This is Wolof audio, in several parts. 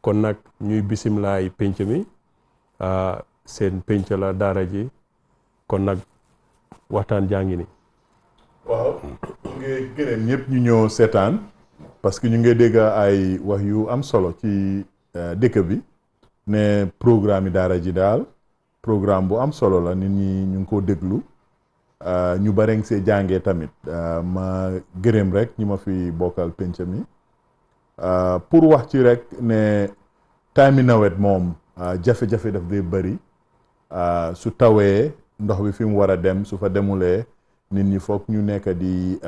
kon nag ñuy bisimlaay penc mi seen penc la daara ji kon nag waxtaan jàngi ni waaw ñu ngi gërëm ñëpp ñu ñëw seetaan parce que ñu ngi dégg ay wax yu am solo ci dëkk bi ne programme yi daara ji daal programme bu am solo la nit ñi ñu ngi ko déglu ñu bare ngi see jàngee tamit ma gërëm rek ñi ma fi bokkal penc mi pour wax ci rek ne time nawet moom jafe-jafe daf dee bëri su tawee ndox bi fi mu war a dem su fa demulee nit ñi foog ñu nekk di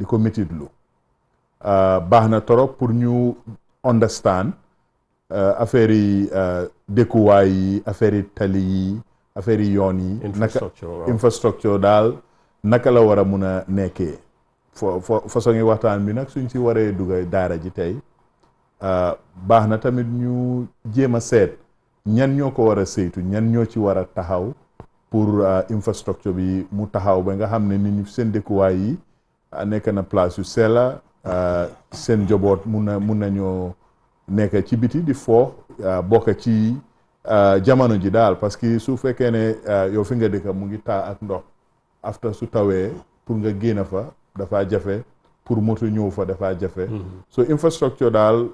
ko métitlu baax na trop pour ñu understand affaire yi dëkkuwaay yi affaire yi tali yi affaire yi yoon yi infrastructure daal naka la war a mun a nekkee façon ngi waxtaan bi nag suñ si waree dugga daara ji tey baax na tamit ñu jéem a seet ñan ñoo ko war a saytu ñan ñoo ci war a taxaw pour infrastructure bi mu taxaw ba nga xam ne nit ñi seen dëkkuwaay yi nekk na place yu sella seen njaboot mun nañoo nekk ci biti di foo bokk ci jamono ji daal parce que su fekkee ne yow fi nga dëkk mu ngi taa ak ndox after su tawee pour nga génn fa dafa jafe pour moto ñëw fa dafa jafe so infrastructure daal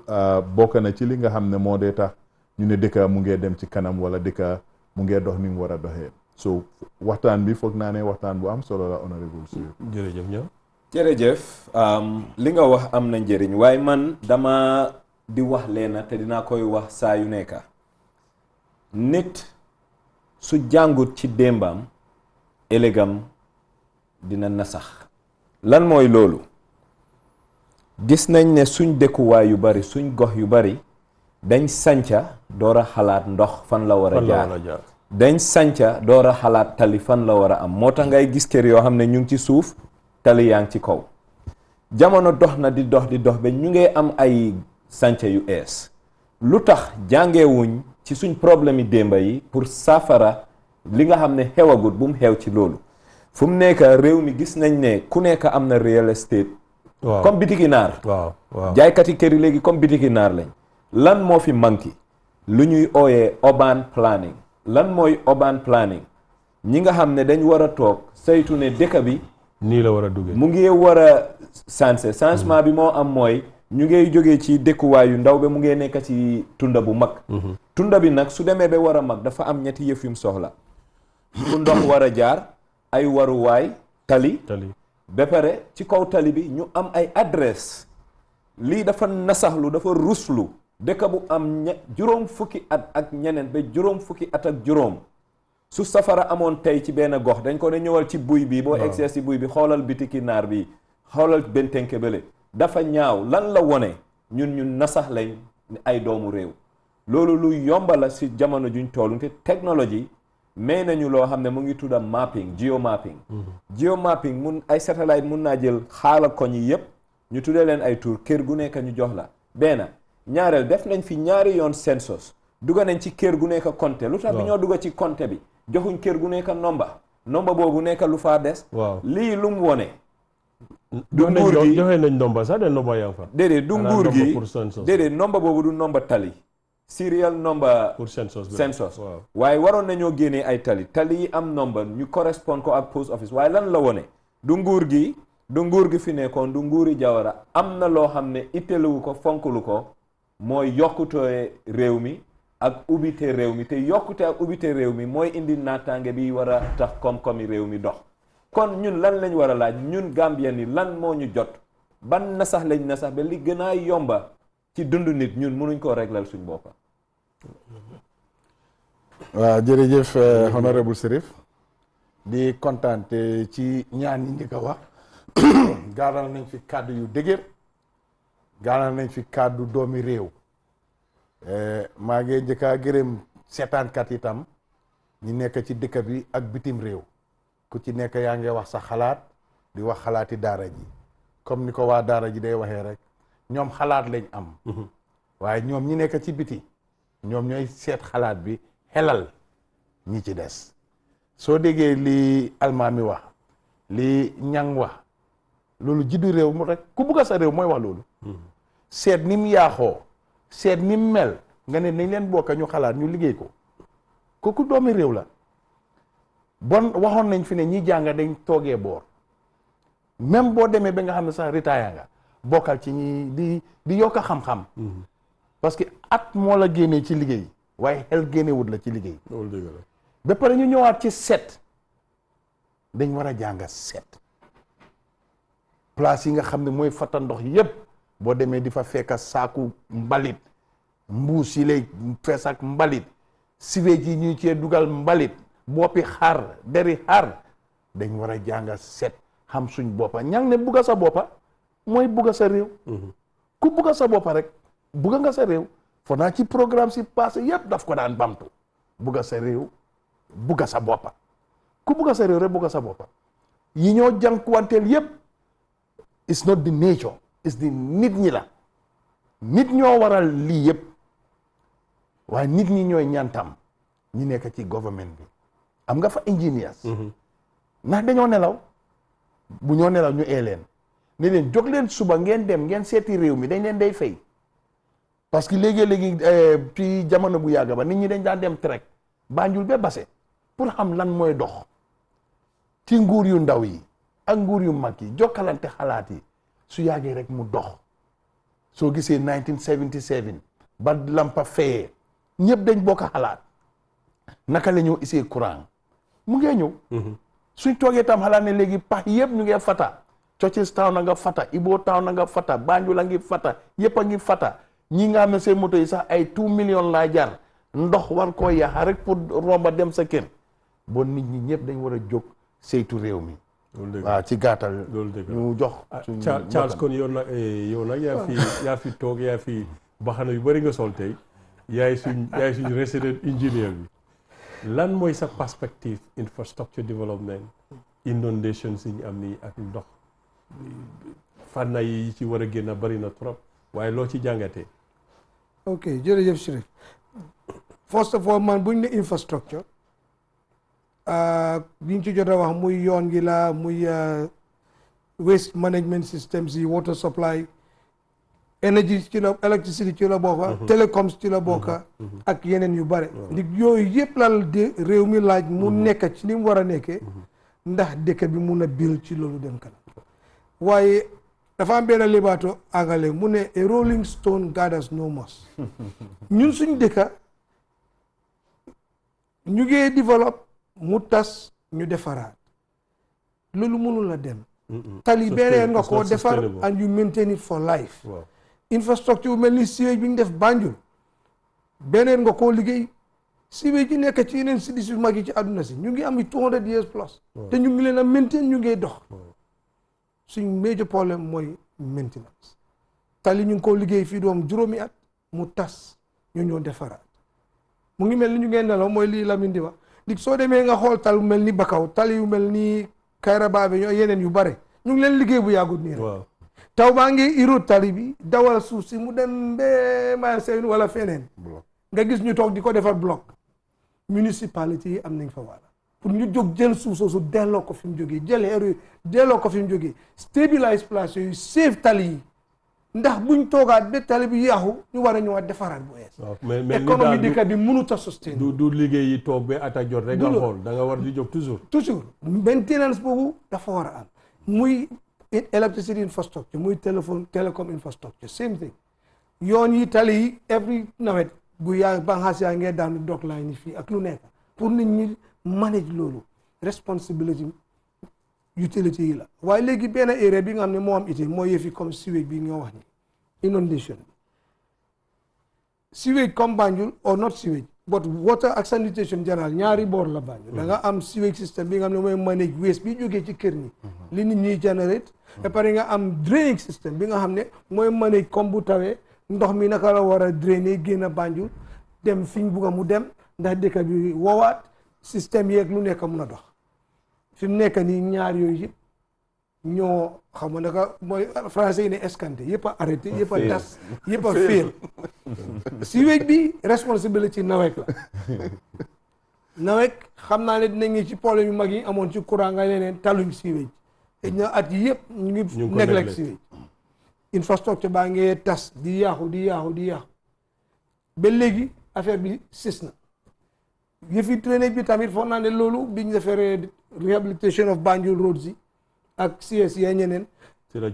bokk na ci li nga xam ne moo dee tax ñu ne dëkk mu ngee dem ci kanam wala dëkk mu ngee dox ni mu war a doxee so waxtaan bi foog naa ne waxtaan bu am solo la honorable Sirif jërëjëf ñëw jërëjëf li nga wax am na njëriñ waaye man dama di wax leena te dinaa koy wax saa yu nekk nit su jàngut ci démbam ëllëgam dina nasax lan mooy loolu gis nañ ne suñ dëkkuwaay yu bari suñ gox yu bari dañ sanca door a xalaat ndox fan la war a jaar dañ sanca door a xalaat tali fan la war a am moo tax ngay gis kër yoo xam ne ñu ngi ci suuf tali yaa ngi ci kaw jamono dox na di dox ba ñu ngi am ay sanca yu ees lu tax jàngewuñ ci suñ problème yi démba yi pour saafara li nga xam ne xewagut bu mu xew ci loolu fu mu nekk réew mi gis nañ ne ku nekk am na real estate comme bitiki naar jaaykati kër yi léegi comme bitiki naar lañ lan moo fi manqué lu ñuy ooyee urban planning lan mooy urban planning ñi nga xam ne dañ war a toog saytu ne dëkk bi nii la war a duggee mu ngi war a changement bi moo am mooy ñu ngay jógee ci dëkkuwaay yu ndaw ba mu ngi nekk ci tunda bu mag tunda bi nag su demee ba war a mag dafa am ñetti yëf yum soxla fu ndox war a jaar ay waruwaay tali ba pare ci kaw tali bi ñu am ay adresse lii dafa nasaxlu dafa ruslu dëkk bu am juróom fukki at ak ñeneen ba juróom fukki at ak juróom su safara amoon tey ci benn gox dañ ko ne ñëwal ci buy bi boo egsee si buy bi xoolal bitiki naar bi xoolal bentenke bële dafa ñaaw lan la wone ñun nasax lañ ay doomu réew loolu lu yomba la si jamono juñ toll te technologie may nañu loo xam ne mu ngi tudda mapping geomapping mun ay satellite mun naa jël xaala koñ yi yépp ñu tuddee leen ay tur kër gu nekk ñu jox la benn ñaareel def nañ fi ñaari yoon census dugga nañ ci kër gu nekk compté lu tax bi ñoo dugga ci compté bi joxuñ kër gu nekk nomba boobu nekk lu faa des lii lu mu wone du nguur gi joxe nañ nomba sax de nomba yaa fa déedéet du nguur gi déedéet nomba boobu du nomba tali serial number pour census waaye waroon nañoo génnee ay tali yi am nomba ñu correspond ko ak post office waaye lan la wone du nguur gi fi nekkoon du nguuri Jawara am na loo xam ne itteeluwu ko fonklu ko mooy yokkute réew mi ak ubbite réew mi te yokkute ak ubbite réew mi mooy indi naataange bi war a tax koom-koomi réew mi dox kon ñun lan lañ war a laaj ñun Gambien yi lan moo ñu jot ban nasax lañ nasax ba li gën a yomba ci dund nit ñun mënuñ koo réglal suñ boppa waaw jërëjëf honorable Sirif di kontaan te ci ñaan yi njëkk a wax gaaral nañ fi kàddu yu dëgër gaaral nañ fi kàddu doomi réew maa ngi njëkk a gërëm seetaankat itam ñi nekk ci dëkk bi ak bitim réew ku ci nekk yaa ngi wax sa xalaat di wax xalaati daara ji comme ni ko waa daara ji day waxee rek ñoom xalaat lañ am waaye ñoom ñi nekk ci biti ñoom ñooy seet xalaat bi xelal ñi ci des soo déggee li almaami wax li ñang wax loolu jiddu réew mu rek ku bugg sa réew mooy wax loolu seet ni mu yaaxoo seet ni mu mel nga ne nañ leen bokk ñu xalaat ñu liggéey ko kooku doomi réew la bon waxoon nañ fi ne ñi jàng dañ toogee boor même boo demee ba nga xam ne sax retire nga bokkal ci ñi di yokk xam-xam parce que at moo la génnee ci liggéey waaye xel génnewut la ci liggéey loolu dëgg la. ba pare ñu ñëwaat ci set dañ war a jàng set place yi nga xam ne mooy fata ndox yépp boo demee di fa fekk saaku mbalit mbuus yi lay fees ak mbalit sivéej yi ñuy cee dugal mbalit boppi xar deri xar dañ war a jàng set xam suñ boppa ñang ne bugga sa boppa mooy bugga sa réew ku bugga sa boppa rek bugga nga sa réew fo naa ci programme si passé yépp daf ko daan bamtu bugga sa réew bugga sa boppa ku bugga sa réew rek bugga sa boppa yi ñoo jànkuwanteel yépp it's not the nature it's the nit ñi la nit ñoo waral lii yépp waaye nit ñi ñooy ñantam ñi nekk ci government bi am nga fa engineers ndax dañoo nelaw bu ñoo nelaw ñu ee leen ne leen jóg leen suba ngeen dem ngeen seeti réew mi dañ leen day fay parce que léegi-léegi ci jamono bu yàgg ba nit ñi dañ daan dem trek Banjul ba Basse pour xam lan mooy dox ci nguur yu ndaw yi ak nguur yu mag yi jokkalante xalaat yi su yàggee rek mu dox soo gisee 1977 ba lampa fayee ñëpp dañ bokk xalaat naka la ñoo isee courant mu ngee ñëw suñ toogee tam xalaat ne léegi pax yëpp ñu ngee fata Churches Town na nga fata Ibo Town na nga fata Banjul a ngi fata yëpp a ngi fata ñi nga xam ne seen moto yi sax ay 2 millions laa jar ndox war koo yaxa rek pour romba dem sa kër bon nit ñi ñëpp dañ war a jóg saytu réew mi waaw ci gàttal ñu jox Charles kon yow nag yaa fi toog yaa fi baxana yu bëri nga sol tey yaay suñ resident engineer bi lan mooy sa perspective infrastructure development inundations yi ñu am nii ak ndox fànna yi ci war a génn bëri na trop waaye loo ci jàngatee. ok jërëjëf Chérif first of all man buñ ne infrastructure liñ ci jot a wax muy yoon gi la muy waste management systems yi water supply energy ci la electricity ci la bokka telecoms ci la bokka ak yeneen yu bare ndig yooyu yëpp lal de réew mi laaj mu nekk ci ni mu war a nekkee ndax dëkk bi mun a bil ci loolu dem kanam waaye dafa am benn libaato angale mu ne a rolling stone gathers no moss ñun suñ dëkka ñu ngee développe mu tas ñu defaraat loolu mënul la dem tali beneen nga koo defar and you maintain it for life infrastructure bu mel ni siwéej bi ñu def Banjul beneen nga koo liggéey siwéej yi nekk ci yeneen cités yu mag yi ci àdduna si ñu ngi am 200 years plus te ñu ngi leen a maintain ñu ngi dox suñ major problème mooy maintenance tali ñu ngi koo liggéey fii doom juróomi at mu tas ñu ñoo defaraat mu ngi mel ni ñu ngeen nelaw mooy lii Lamine di wax di soo demee nga xool tal yu mel ni Bakaw tali yu mel ni Kairaba bi ñoo yeneen yu bare ñu ngi leen liggéey bu yàggut nii rek taw baa ngi irut tali bi dawal suuf si mu dem ba mayal seen wala feneen nga gis ñu toog di ko defar bloc municipalité yi am nañ fa wàlla pour ñu jóg jël suuf soosu delloo ko fi mu jógee jël heure yi delloo ko fi mu jógee stabilise place yooyu save tali yi ndax buñ toogaat ba tali bi yàqu ñu war a ñëwaat defaraat bu ees économie dëkk bi mënut a sustain du liggéey yi toog ba at a jot rek nga xool da nga war di jóg toujours maintenance boobu dafa war a am muy electricity infrastructure muy telecom infrastructure same thing yoon yi tali yi every nawet bu yaa banxaas yaa ngee daanu dog line yi fii ak lu nekk pour nit ñi manage loolu responsibility utility yi la waaye léegi benn area bi nga xam ne moo am ité mooy yëfi comme sewage bi nga wax ni inundation sewage comme Banjul or not sewage but water ak sanitation general ñaari boor la Banjul da nga am sewage system bi nga xam ne mooy manage waste bi jógee ci kër ñi li nit ñuy generate ba pare nga am draining system bi nga xam ne mooy manage comme bu tawee ndox mi naka la war a drainer génn Banjul dem fi ñu bugg a mu dem ndax dëkk bi woowaat système yeeg lu nekk mun a dox fi mu nekk nii ñaar yooyu yëpp ñoo xam nga naka mooy français yi ne escanté yëpp a arrêté yëpp a tas yëpp a féel sewage bi responsabilité nawek la nawek xam naa ne dinañ ci problème yu mag yi amoon ci courant nga leneen taluñ sewage te na at yi yëpp ñu ngi neglect sewage infrastructure baa ngee tas di yaaxu ba léegi affaire bi sis na yëfi drainage bi tamit foog naa ne loolu biñ defaree rehabilitation of Banjul roads yi ak CS yi ñeneen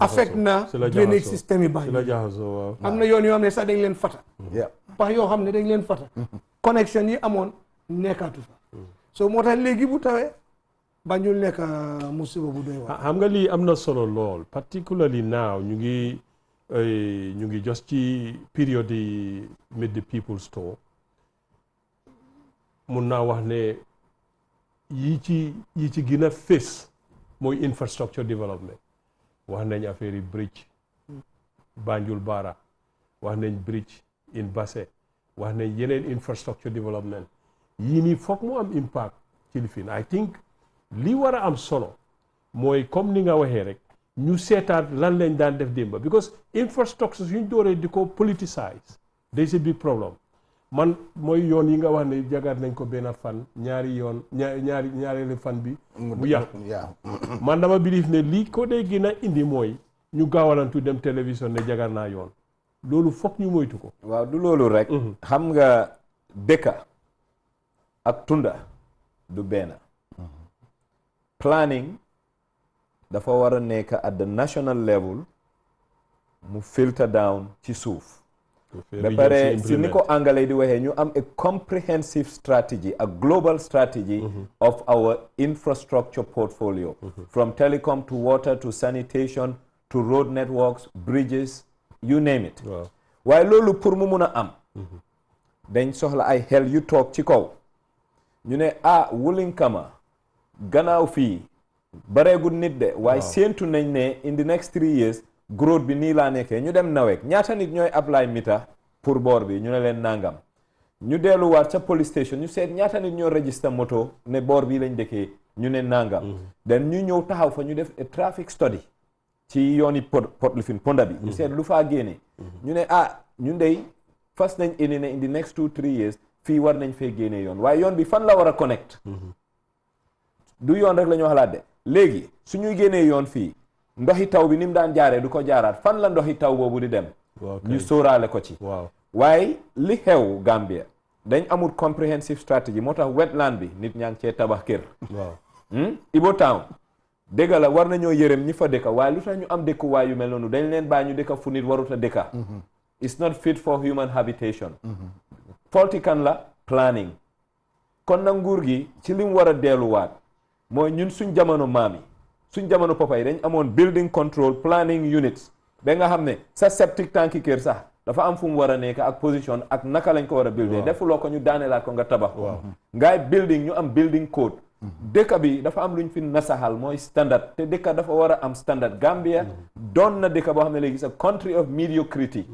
affect na drainage système yi Banjul am na yoon yoo xam ne sax dañ leen fata pax yoo xam ne dañ leen fata connexion yi amoon nekkaatu fa so moo tax léegi bu tawee Banjul nekk musiba bu doy waar. xam nga lii am na solo lool particularly now ñu ngi just ci période yi meet the people store mun naa wax ne yi ci gën a fés mooy infrastructure development wax nañ affaire yi bridge Banjul Bara wax nañ bridge in Basse wax nañ yeneen infrastructure development yii nii foog mu am impact ci lifin I think li war a am solo mooy comme ni nga waxee rek ñu seetaat lan lañ daan def démba because infrastructure suñ dooree di ko politicize there's a big problem man mooy yoon yi nga wax ne jagaat nañ ko benn fan ñaari yoon ñaareelu fan bi bu yàqu man dama believe ne lii ko dee gën a indi mooy ñu gaawalantu dem télévision ne jagar naa yoon loolu foog ñu moytu ko waaw du loolu rek xam nga dëkka ak tunda du benn planning dafa war a nekk at the national level mu filter down ci suuf ba pare si ni ko anglais di waxee ñu am a comprehensive strategy a global strategy of our infrastructure portfolio from telecom to water to sanitation to road networks bridges you name it waaye loolu pour mu mun a am dañ soxla ay xel yu toog ci kaw ñu ne Wulinkama gannaaw fii bareegul nit de waaye séentu nañ ne in the next 3 years growth bi nii laa nekkee ñu dem nawek ñaata nit ñooy apply mita pour boor bi ñu ne leen nangam ñu delluwaat ca police station ñu seet ñaata nit ñoo register moto ne boor bii lañ dëkkee ñu ne nangam den ñu ñëw taxaw fa ñu def a traffic study ci yooni Potlifin ponda bi ñu seet lu faa génne ñu ne ñun dey fas nañ indi ne in the next 2-3 years fii war nañ fee génnee yoon waaye yoon bi fan la war a connect du yoon rek la ñu xalaat de léegi suñuy génnee yoon fii ndoxi taw bi ni mu daan jaaree du ko jaaraat fan la ndoxi taw boobu di dem ñu sóoraale ko ci waaye li xew Gambia dañ amul comprehensive strategy moo tax wetland bi nit ñaa ngi cee tabax kër Ibo Town dëgg la war nañoo yërëm ñi fa dëkka waaye lu tax ñu am dëkkuwaay yu mel noonu dañ leen bàyyi ñu dëkka fu nit warut a dëkka it's not fit for human habitation faulty kan la planning kon nag nguur gi ci li mu war a delluwaat mooy ñun suñ jamono maam yi suñ jamono papa yi dañ amoon building control planning units ba nga xam ne sa septic tanki kër sax dafa am fu mu war a nekk ak position ak naka lañ ko war a buildee defuloo ko ñu daaneelaat ko nga tabax ko ngaay building ñu am building code dëkk bi dafa am lu ñu fi nasaxal mooy standard te dëkk dafa war a am standard Gambia doon na dëkk boo xam ne léegi sa country of mediocrity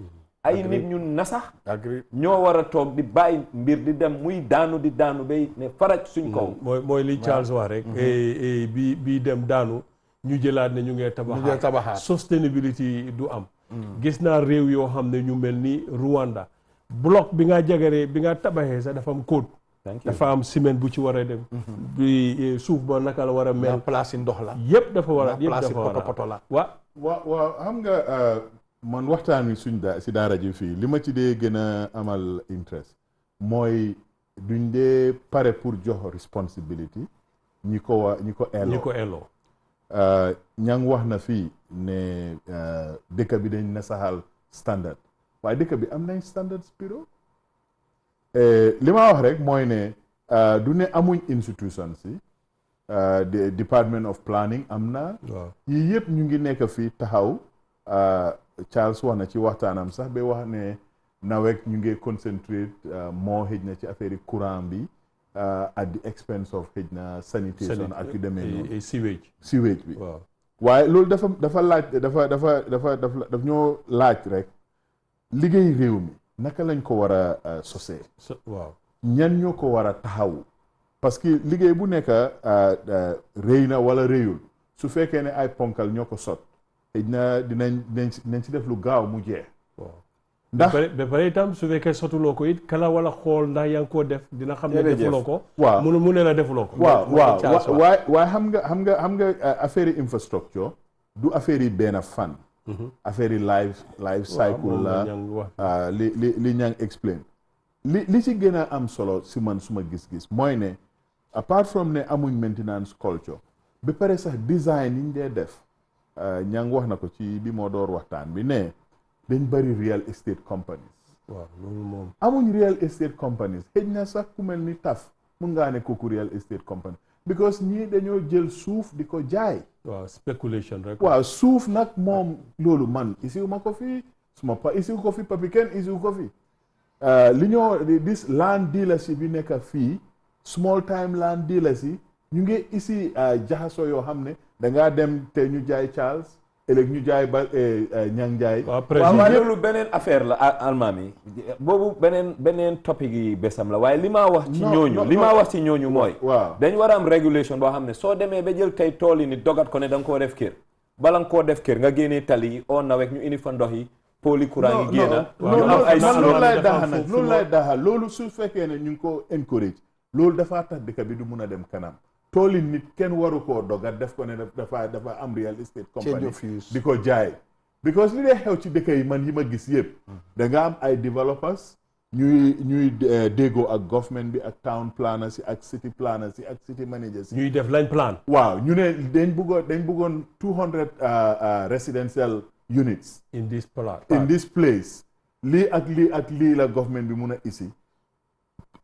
ay nit ñu nasax ñoo war a toog di bàyyi mbir di dem muy daanu di daanu bay ne faraj suñ kaw mooy li Charles wax rek bi dem daanu ñu jëlaat ne ñu ngee tabaxaat sustainability du am gis naa réew yoo xam ne ñu mel ni Rwanda bloc bi nga jagaree bi nga tabaxee sax dafa am code dafa am ciment bu ci war a dem bi suuf ba naka la war a mel place ndox la yëpp dafa war a poto la waaw xam nga man waxtaan wi si daara ji fii li ma ci dee gën a amal interest mooy duñ dee pare pour jox responsibility ñi ko elloo ña ngi wax na fii ne dëkk bi dañ na saxal standard waaye dëkk bi am nañ standards bureau li ma wax rek mooy ne du ne amuñ institution si department of planning am na yii yëpp ñu ngi nekk fii taxaw Charles wax na ci waxtaanam sax ba wax ne nawet ñu ngi concentrate moo xëj na ci affaire courant bi at the expense of xëj na sanitation ak yu demee noonu sewage bi waaye loolu dafa laaj daf ñoo laaj rek liggéey réew mi naka lañ ko war a sosee ñan ñoo ko war a taxaw parce que liggéey bu nekk réy na wala réyul su fekkee ne ay ponkal ñoo ko sot xëj na dinañ si def lu gaaw mu jeex ndax ba pare itam su fekkee sotuloo ko it kala wala xool ndax yaa ngi koo def dina xam ne defuloo ko mu ne la defuloo ko waaye xam nga affaire yi infrastructure du affaire yi benn fan affaire yi life cycle la li ñang explain li ci gën a am solo si man suma gis-gis mooy ne apart from ne amuñ maintenance culture ba pare sax design yi ñu dee def ña ngi wax na ko ci bi moo door waxtaan bi ne dañ bëri real estate companies. waaw loolu moom. amuñ real estate companies xëj na sax ku mel ni taf mun ngaa ne kooku real estate company because ñii dañoo jël suuf di ko jaay. waaw speculation rek. waaw suuf nag moom loolu man isiw ma ko fi suma pa isiw ko fi papi kenn isiw ko fi li ñoo this land dealership yi nekk fii small time land dealers yi ñu ngi isi jaxaso yoo xam ne dangaa dem te ñu jaay Charles ëllëg ñu jaay ba ñang jaay. waaw loolu beneen affaire la almaami boobu beneen topic yi besam la waaye li maa wax ci ñooñu li maa wax ci ñooñu mooy waaw dañ war a am régulation boo xam ne soo demee ba jël tey tool yi ni dogat ko ne da nga koo def kër bala nga koo def kër nga génnee tali yi oo nawet ñu indi fa ndox yi pôli courant yi génna ñu am ay loolu lay daaxa nag loolu lay daaxa loolu su fekkee ne ñu ngi ko encourage loolu dafaa tax dëkk bi du mun a dem kanam tooli nit kenn waru koo dogat def ko ne dafa am real estate company di ko jaay because li dee xew ci dëkk yi man yi ma gis yëpp da nga am ay developers ñuy déggoo ak government bi ak town planners yi ak city planners yi ak city managers yi ñuy def lañ plan waaw ñu ne dañ bëggoon 200 residential units in this place lii ak lii la government bi mun a isi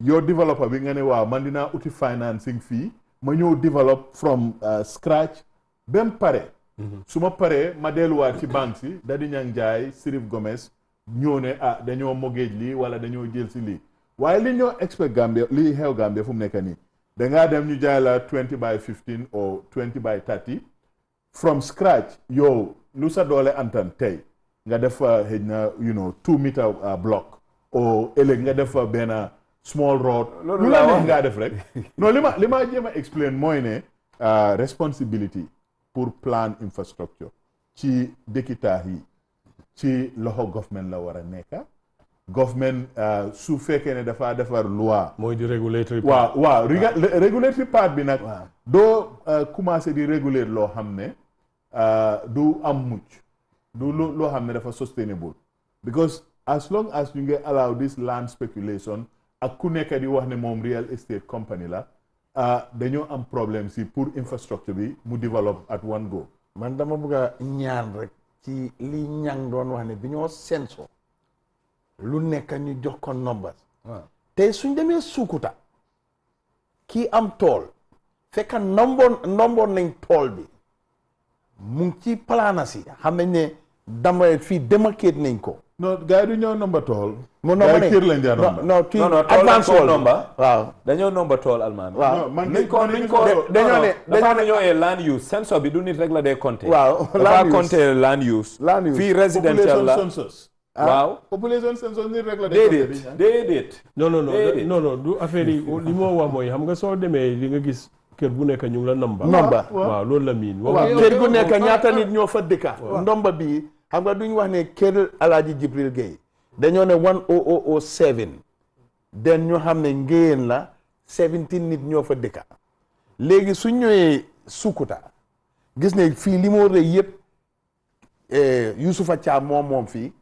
yow developer bi nga ne waaw man dinaa uti financing fii ma ñëw develop from scratch ba mu pare su ma paree ma delluwaat ci banque si da di ñang jaay Sirif Gomez ñëw ne dañoo mortgage lii wala dañoo jël si lii waaye li ñoo expect Gambia li xew Gambia fu mu nekk nii dangaa dem ñu jaay la 20 by 15 or 20 by 30 from scratch yow lu sa doole antan tey nga def xëy na 2 meter block o ëllëg nga def benn small road lu la neex ngaa def rek non li ma jéem a explain mooy ne responsibility pour plan infrastructure ci dëkki taax yi ci loxo government la war a nekk government su fekkee ne dafa defar loi mooy di regulatory part waaw regulatory part bi nag doo commencé di réguler loo xam ne du am mucc du loo xam ne dafa sustainable because as long as ñu ngi allow this land speculation ak ku nekk di wax ne moom real estate company la dañoo am problème si pour infrastructure bi mu develop at one go. man dama bëgg a ñaan rek ci li ñang doon wax ne bi ñoo senso lu nekk ñu jox ko numbers tey suñ demee Sukuta kii am tool fekk nomboon nañ tool bi mu ngi ci planasi xam nañ ne dama fii demarcate nañ ko. non gars yi du ñëw nomba tool. mu nomba kër lañ daan nomba. non advance tool nomba. waaw dañoo nomba tool almaami. waaw dañoo ne dafa ñoo land use census bi du nit rek la dee compter. waaw dafa compter land use. fii residential la waaw. population census nit rek la dee compter. déedéet. non du affaire yi li moo wax mooy xam nga soo demee li nga gis kër bu nekk ñu ngi la nomba. waaw loolu la miin. waaw kër gu nekk ñaata nit ñoo fa dëkka. ndomba bii. xam nga duñ wax ne kër Alaaji Jibril Gueye dañoo ne 10007 den ñu xam ne ngéyeen la 17 nit ñoo fa dëkka léegi suñ ñëwee Sukuta gis ne fii li moo rëy yëpp Yusufa Caam moom fii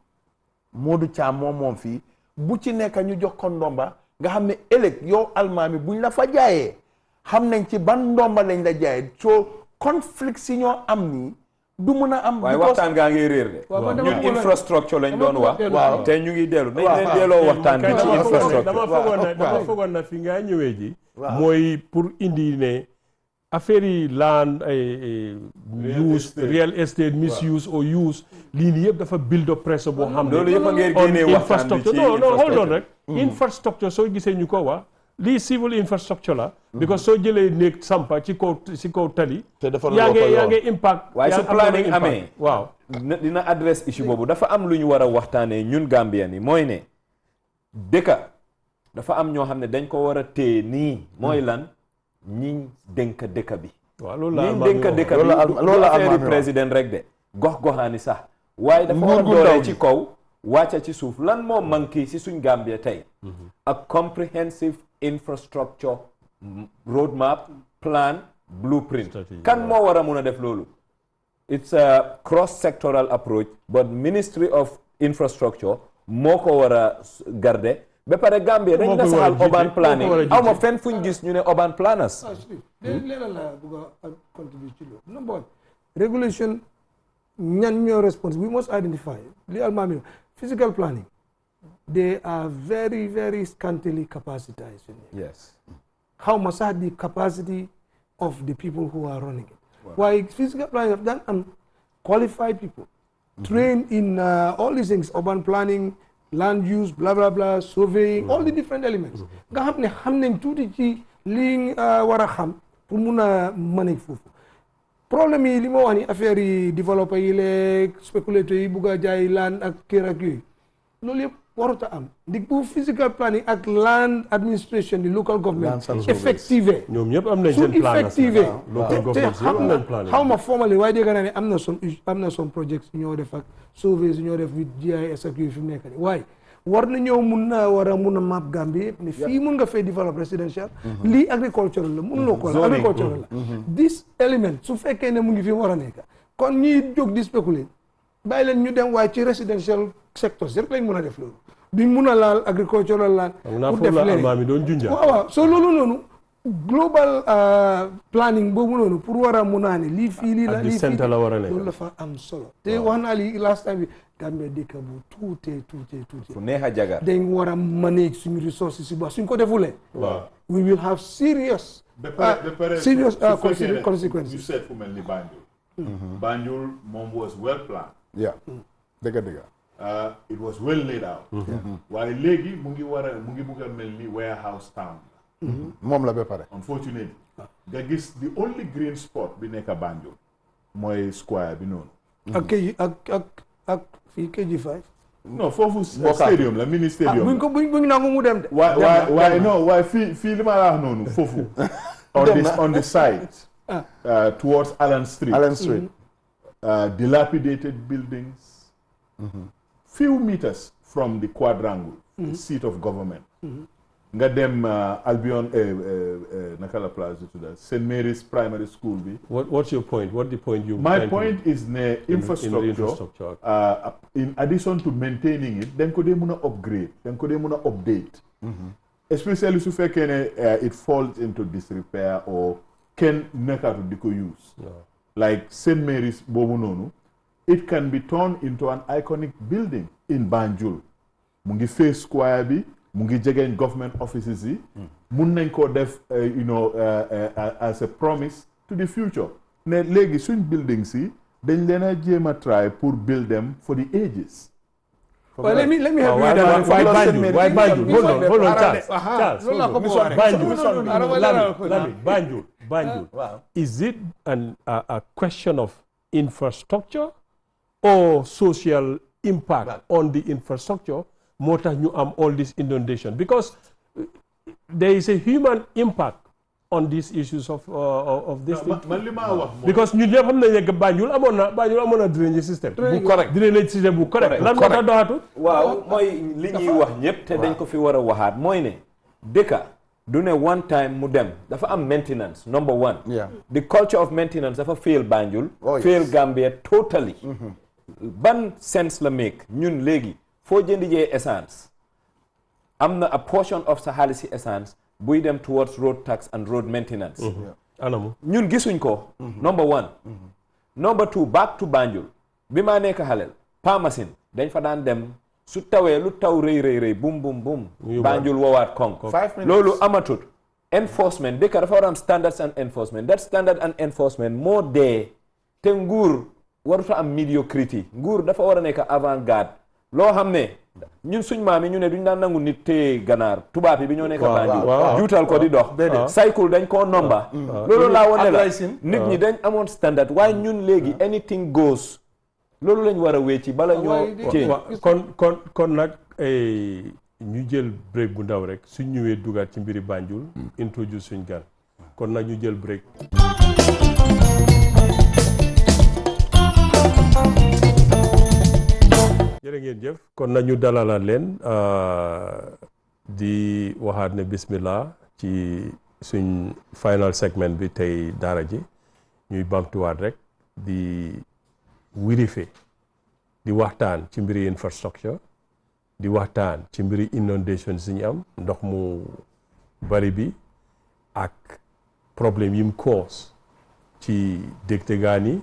Moodu Caam moom fii bu ci nekk ñu jox ko ndomba nga xam ne ëllëg yow almaami buñ la fa jaayee xam nañ ci ban ndomba lañ la jaayee soo conflict si ñoo am nii du mun a am. waaye waxtaan gaa ngi réer de. ñun infrastructure lañ doon wax. waaw te ñu ngi dellu. nañ leen delloo waxtaan bi ci infrastructure. dama foogoon na fi nga ñëwee ji. mooy pour indi ne affaire yi land ay use real estate misuse or use lii nii yëpp dafa build up pressure boo xam ne. loolu yëpp a ngeen génnee waxtaan bi ci non hold on rek. infrastructure soo gisee ñu ko wax. lii civil infrastructure la. because soo jëlee néeg sampa ci kaw tali. te dafa yaa ngi impact. waaye su planning amee. waaw dina adresse issue boobu dafa am lu ñu war a waxtaanee ñun Gambien yi mooy ne dëkka dafa am ñoo xam ne dañ ko war a téye nii. mooy lan ñi dénk dëkka bi. waaw loolu la ñi dénk dëkka bi loolu la affaire président rek de gox-goxaani sax. waaye dafa war a dooree ci kaw wàcca ci suuf lan moo manqué si suñ Gambia tey. ak comprehensive infrastructure roadmap plan blueprint kan moo war a mun a def loolu it's a cross sectoral approach but Ministry of Infrastructure moo ko war a garder ba pare Gambia dañ moo ko war a nasaxal jiite, urban moo ko war a planning jiite. aw ma fenn fuñ gis ñu ne urban planners leneen la bëgg a contribute ci loolu number one regulation ñan ñoo responsible we must identify li almaami physical planning they are very very scantily capacitized yes how much are the capacity of the people who are running it why physical planning daf daan am qualified people trained in all these things urban planning land use blah blah blah surveying all the different elements nga xam ne xam nañ tuuti ci li war a xam pour mun a manage foofu problème yi li ma wax ni affaire yi développé yi leeg spéculateur yi bugg a jaay land ak kër ak yooyu loolu yëpp warut a am ndig bu physical planning ak land administration di local government effective ñoom ñëpp am nañ su seen plan effective local government yëpp am nañ plan xaw ma formally waaye dégg naa ne am na some projects yu ñoo def ak surveys yu ñoo def with GIS ak yooyu fi mu nekk nii waaye war na ñëw mun a map Gambie yëpp ne fii mun nga fay develop residential lii agricultural la mun loo ko la agricultural la this element su fekkee ne mu ngi fi war a nekk kon ñiy jóg di spéculer bàyyi leen ñu dem waaye ci residential sectors rek lañ mun a def loolu duñ mun a laal agricultural land pour def leneen almaami doon junja waaw so loolu noonu global planning boobu noonu pour war a mun a ne lii fii lii la lii fii la war a nekk loolu dafa am solo te wax naa lii last time bi Gambia dëkk bu tuutee fu neex a jagar dañ war a manage suñu resources yi ba suñ ko defulee we will have serious consequences you said fu mel ni Banjul moom was well planned dëgg it was well laid out waaye léegi mu ngi bugg a mel ni warehouse town moom la ba pare unfortunately nga gis the only green spot bi nekk Banjul mooy square bi noonu ak fii KG5 non foofu stadium la mini stadium buñ nangu mu dem de waaye fii li ma la wax noonu foofu on the side towards Allen Street dilapidated buildings few meters from the quadrangle the seat of government nga dem Albion naka la place bi tudda St. Mary's Primary School bi. What's your point? What the point you? My point is ne infrastructure in addition to maintaining it dañ ko dee mun a upgrade dañ ko dee mun a update. Especially su fekkee ne it falls into disrepair or kenn nekkatu di ko use. Like St. Mary's boobu noonu it can be turned into an iconic building in Banjul mu ngi face square bi. mu ngi jegeñ government offices yi mun nañ koo def as a promise to the future ne léegi suñ buildings yi dañ leen a jéem a try pour build them for the ages. Well, let me help you with that. Why Banjul? Hold on, Charles. Banjul. Is it a question of infrastructure or social impact on the infrastructure? Moo tax ñu am all this inundation because there is a human impact on these issues of this thing. Man li ma wax mooy because ñun ñëpp xam nañ ne Banjul amoon na drainage system. bu correct drainage system bu correct. lan moo tax doxatul. waaw mooy li ñuy wax ñëpp te dañ ko fi war a waxaat mooy ne dëkka du ne one time mu dem dafa am maintenance number one. The culture of maintenance dafa fail Banjul. Fail Gambia totally. Ban sense la make ñun léegi. foo jëndi jee essence am na a portion of sa xaalis si essence buy dem towards road tax and road maintenance. anamu ñun gisuñ ko. number one. number two back to Banjul bi maa nekk xaleel pa machine dañ fa daan dem su tawee lu taw rëy bum Banjul woowaat konk loolu amatut enforcement dëkk dafa war a am standards and enforcement that standard and enforcement moo dee te nguur waruta am mediocrity nguur dafa war a nekk avant-garde loo xam ne ñun suñ maam yi ñu ne duñ daan nangu nit téye ganaar tubaab yi bi ñoo nekk Banjul juutal ko di dox cycle dañ koo nomba loolu laa wone la nit ñi dañ amoon standard waaye ñun léegi anything goes loolu lañ war a wécci bala ñoo téye kon nag ñu jël break bu ndaw rek suñ ñëwee dugaat ci mbiri Banjul introduce suñ gan kon nag ñu jël break. jërë ngeen jëf kon nañu dalalaat leen di waxaat ne bismillah ci suñ final segment bi tey daara ji ñuy bamtuwaat rek di wirife di waxtaan ci mbiri infrastructure di waxtaan ci mbiri inondation si ñu am ndox mu bari bi ak problème yim cause ci dëkk yi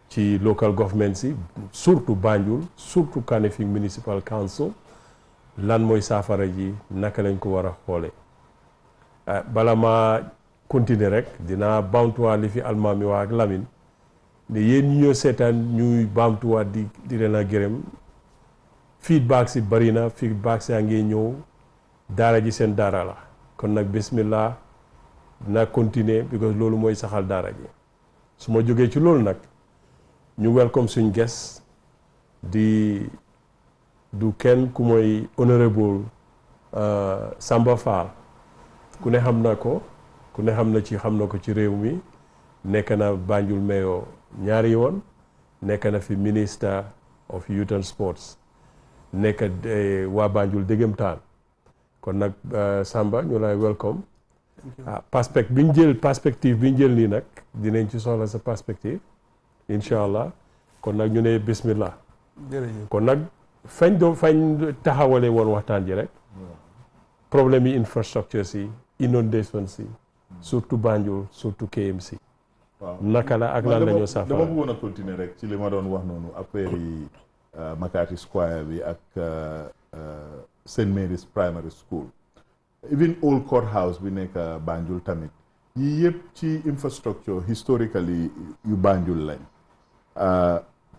ci local government si surtout Banjul surtout Kanifing Municipal Council lan mooy saafara ji naka lañ ko war a xoole bala ma continuer rek dinaa baamtuwaat li fi almaami wax ak Lamine ne yéen ñi ñoo seetaan ñuy baamtuwaat di leen a gërëm feedback si bari na feedback si a ngi ñëw daara ji seen daara la kon nag bismillah dinaa continuer because loolu mooy saxal daara ji su ma jógee ci loolu nag ñu welcome suñ guest du kenn ku mooy honorable Samba Fall ku ne xam na ko ku ne xam na ko ci réew mi nekk na Banjul mayor ñaari yoon nekk na fi minister of youth and sports nekk waa Banjul dëggantaan kon nag Samba ñu lay welcome perspective bi ñu jël nii nag dinañ ci soxla sa perspective incha allah kon nag ñu ne bismillah kon nag fañ taxawale woon waxtaan ji rek problème yi infrastructure si inondation si surtout Banjul surtout KMC waaw naka la ak lan la ñoo saafara dama bëggoon a continuer rek ci li ma doon wax noonu affaire yi Makati Square bi ak St Mary's Primary School even Old Court House bi nekk Banjul tamit yii yëpp ci infrastructure historically yu Banjul lañ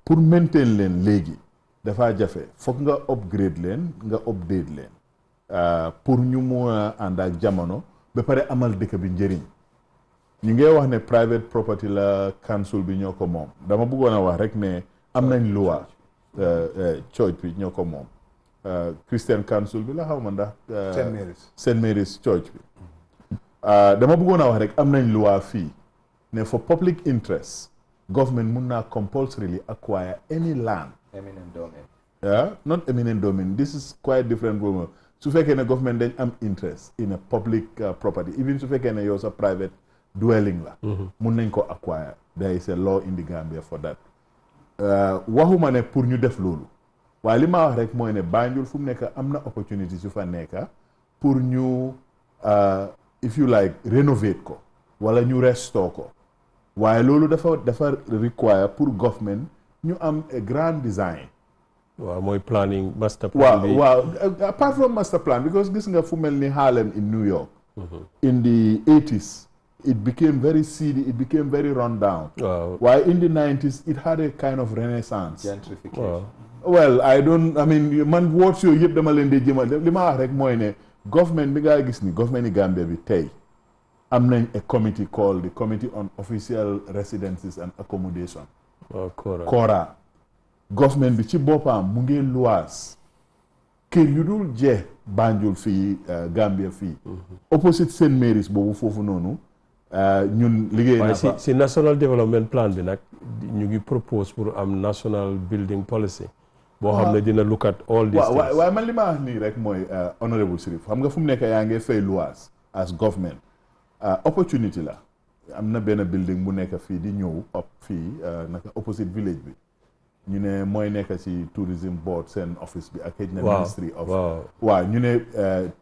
pour maintain leen léegi dafa jafe foog nga upgrade leen nga update leen pour ñu mun a ànd ak jamono ba pare amal dëkk bi njëriñ ñu ngi wax ne private property la council bi ñoo ko moom dama bëggoon a wax rek ne am nañ loi church bi ñoo ko moom Christian council bi la xaw ma ndax St Mary's church bi dama bëggoon a wax rek am nañ loi fii ne for public interest government mun naa compulsorily acquire any land eminent domain not eminent domain this is quite different from su fekkee ne government dañ am interest in a public property even su fekkee ne yow sa private dwelling la mun nañ ko acquire there is a law in the Gambia for that waxuma ne pour ñu def loolu waaye li ma wax rek mooy ne Banjul fu mu nekk am na opportunity su fa nekk pour ñu if you like renovate ko wala ñu restore ko waaye loolu dafa require pour government ñu am a grand design waaw mooy planning master plan bi waaw apart from master plan because gis nga fu mel ni Harlem in New York in the 80s it became very seedy, it became very run down. Wow. While in the 90s, it had a kind of renaissance. Gentrification. Well, I mean, man, what's your yip dama leen di jëmal li ma wax rek mooy ne government bi nga gis ni government ni Gambia bi tey am nañ a committee called the Committee on Official Residences and Accommodation. Kora. Government bi ci boppam mu ngi luwaas kër yu dul jeex Banjul fii Gambia fii. Opposite St Mary's boobu foofu noonu. ñun liggéey na fa si national development plan bi nag ñu ngi propose pour am national building policy boo xam ne dina look at all these things waaye man li ma wax nii rek mooy honorable Sirif xam nga fu mu nekk yaa ngi fay luwaas as government opportunity la am na benn building bu nekk fii di ñëw up fii naka opposite village bi ñu ne mooy nekk ci tourism board seen office bi ak xëj na ministry of waaw ñu ne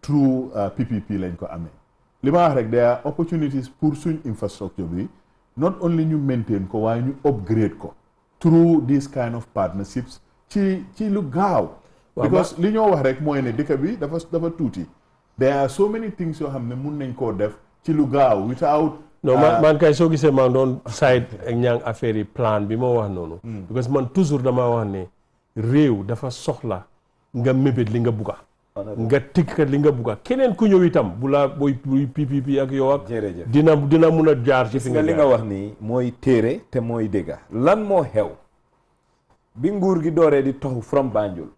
through PPP lañ ko amee li ma wax rek there are opportunities pour suñ infrastructure bi not only ñu maintain ko waaye ñu upgrade ko through these kind of partnerships ci lu gaaw because li ñoo wax rek mooy ne dëkk bi dafa tuuti there are so many things yoo xam ne mun nañ koo def ci lu gaaw without non man kay soo gisee maa doon side ak ñaang affaire yi plan bi moo wax noonu because man toujours dama wax ne réew dafa soxla nga mébét li nga bugga nga tikkat li nga bugga keneen ku ñëw itam bu la booy PPP ak yow ak dina mun a jaar ci fi nga li nga wax nii mooy téere te mooy dégga lan moo xew bi nguur gi dooree di toxu from Banjul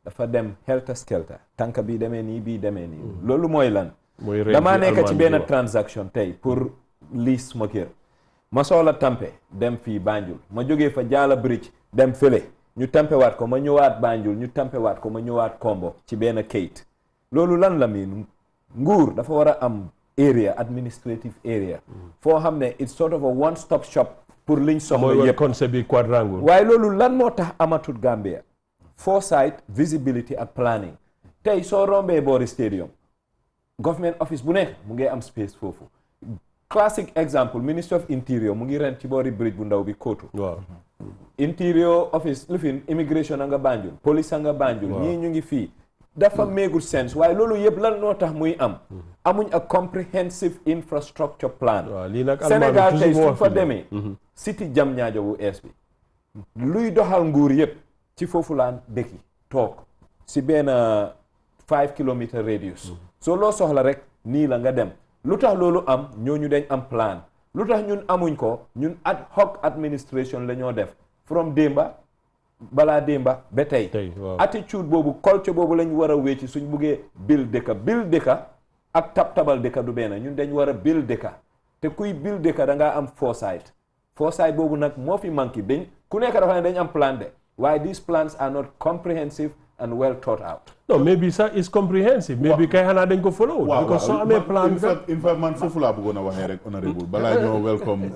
dafa dem helter skelter tànk bi demee nii bii demee nii loolu mooy lan damaa nekk ci benn transaction tey pour lease suma kër ma soxla tampe dem fii Banjul ma jógee fa Jaala Bridge dem fële ñu tampewaat ko ma ñëwaat Banjul ñu tampewaat ko ma ñëwaat Kombo ci benn kayit loolu lan la miin nguur dafa war a am area administrative area foo xam ne it's sort of a one stop shop pour liñ soxla yëpp concept bi quadrangle waaye loolu lan moo tax amatut Gambia foresight visibility ak planning tey soo rombee boori stadium government office bu nekk mu ngi am space foofu classic example Ministry of Interior mu ngi ren ci boori bridge bu ndaw bi Kotu waaw Interior office lifin immigration a nga Banjul police a nga Banjul ñii ñu ngi fii dafa méegul sense waaye loolu yëpp lan noo tax muy am amuñ a comprehensive infrastructure plan Sénégal tey su fa demee city Jamñaajo bu ees bi luy doxal nguur yëpp ci foofu laan dëkki toog si benn 5 kilometer radius so loo soxla rek nii la nga dem lu tax loolu am ñooñu dañ am plan lu tax ñun amuñ ko ñun ad hoc administration la ñoo def from démba balaa démba ba tey attitude boobu culture boobu lañ war a wécci suñ buggee bil dëkka ak tabal dëkka du benn ñun dañ war a bil dëkka te kuy bil dëkka da ngaa am foresight boobu nag moo fi manqué dañ ku nekk dafa ne dañ am plan de waaye these plans are not comprehensive and well thought out. No, maybe sir is comprehensive. Maybe kay xanaa dañ ko follow. Because soo amee plan. In fact man foofu laa bëggoon a waxee rek honorable balaa ñoo welcome.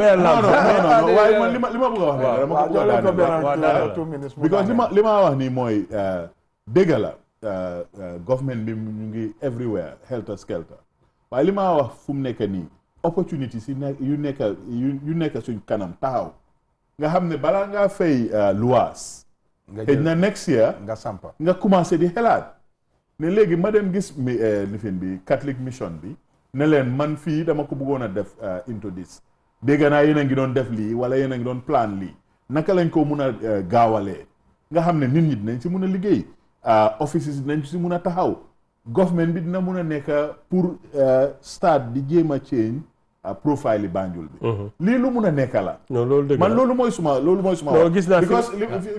waaye man li ma bëgg a wax rek dama ko daaneel 2 minutes. Because li ma wax nii mooy dëgg la government bi ñu ngi everywhere helter skelter waaye li ma wax fu mu nekk nii opportunity si yu nekk suñ kanam taxaw. nga xam ne balaa ngaa fay luwaas xëy na next year nga sampa nga commencé di xelaat ne léegi ma dem gis lifin bi Catholic mission bi ne leen man fii dama ko bëggoon a def into this dégg naa yéen a ngi doon def lii wala yéen a ngi doon plan lii naka lañ ko mun a gaawalee nga xam ne nit ñi dinañ si mun a liggéey offices dinañ si mun a taxaw government bi dina mun a nekk pour start di jéem a change profile yi Banjul bi. lii lu mun a nekk la. non loolu dëgg man loolu mooy suma wax. gis naa because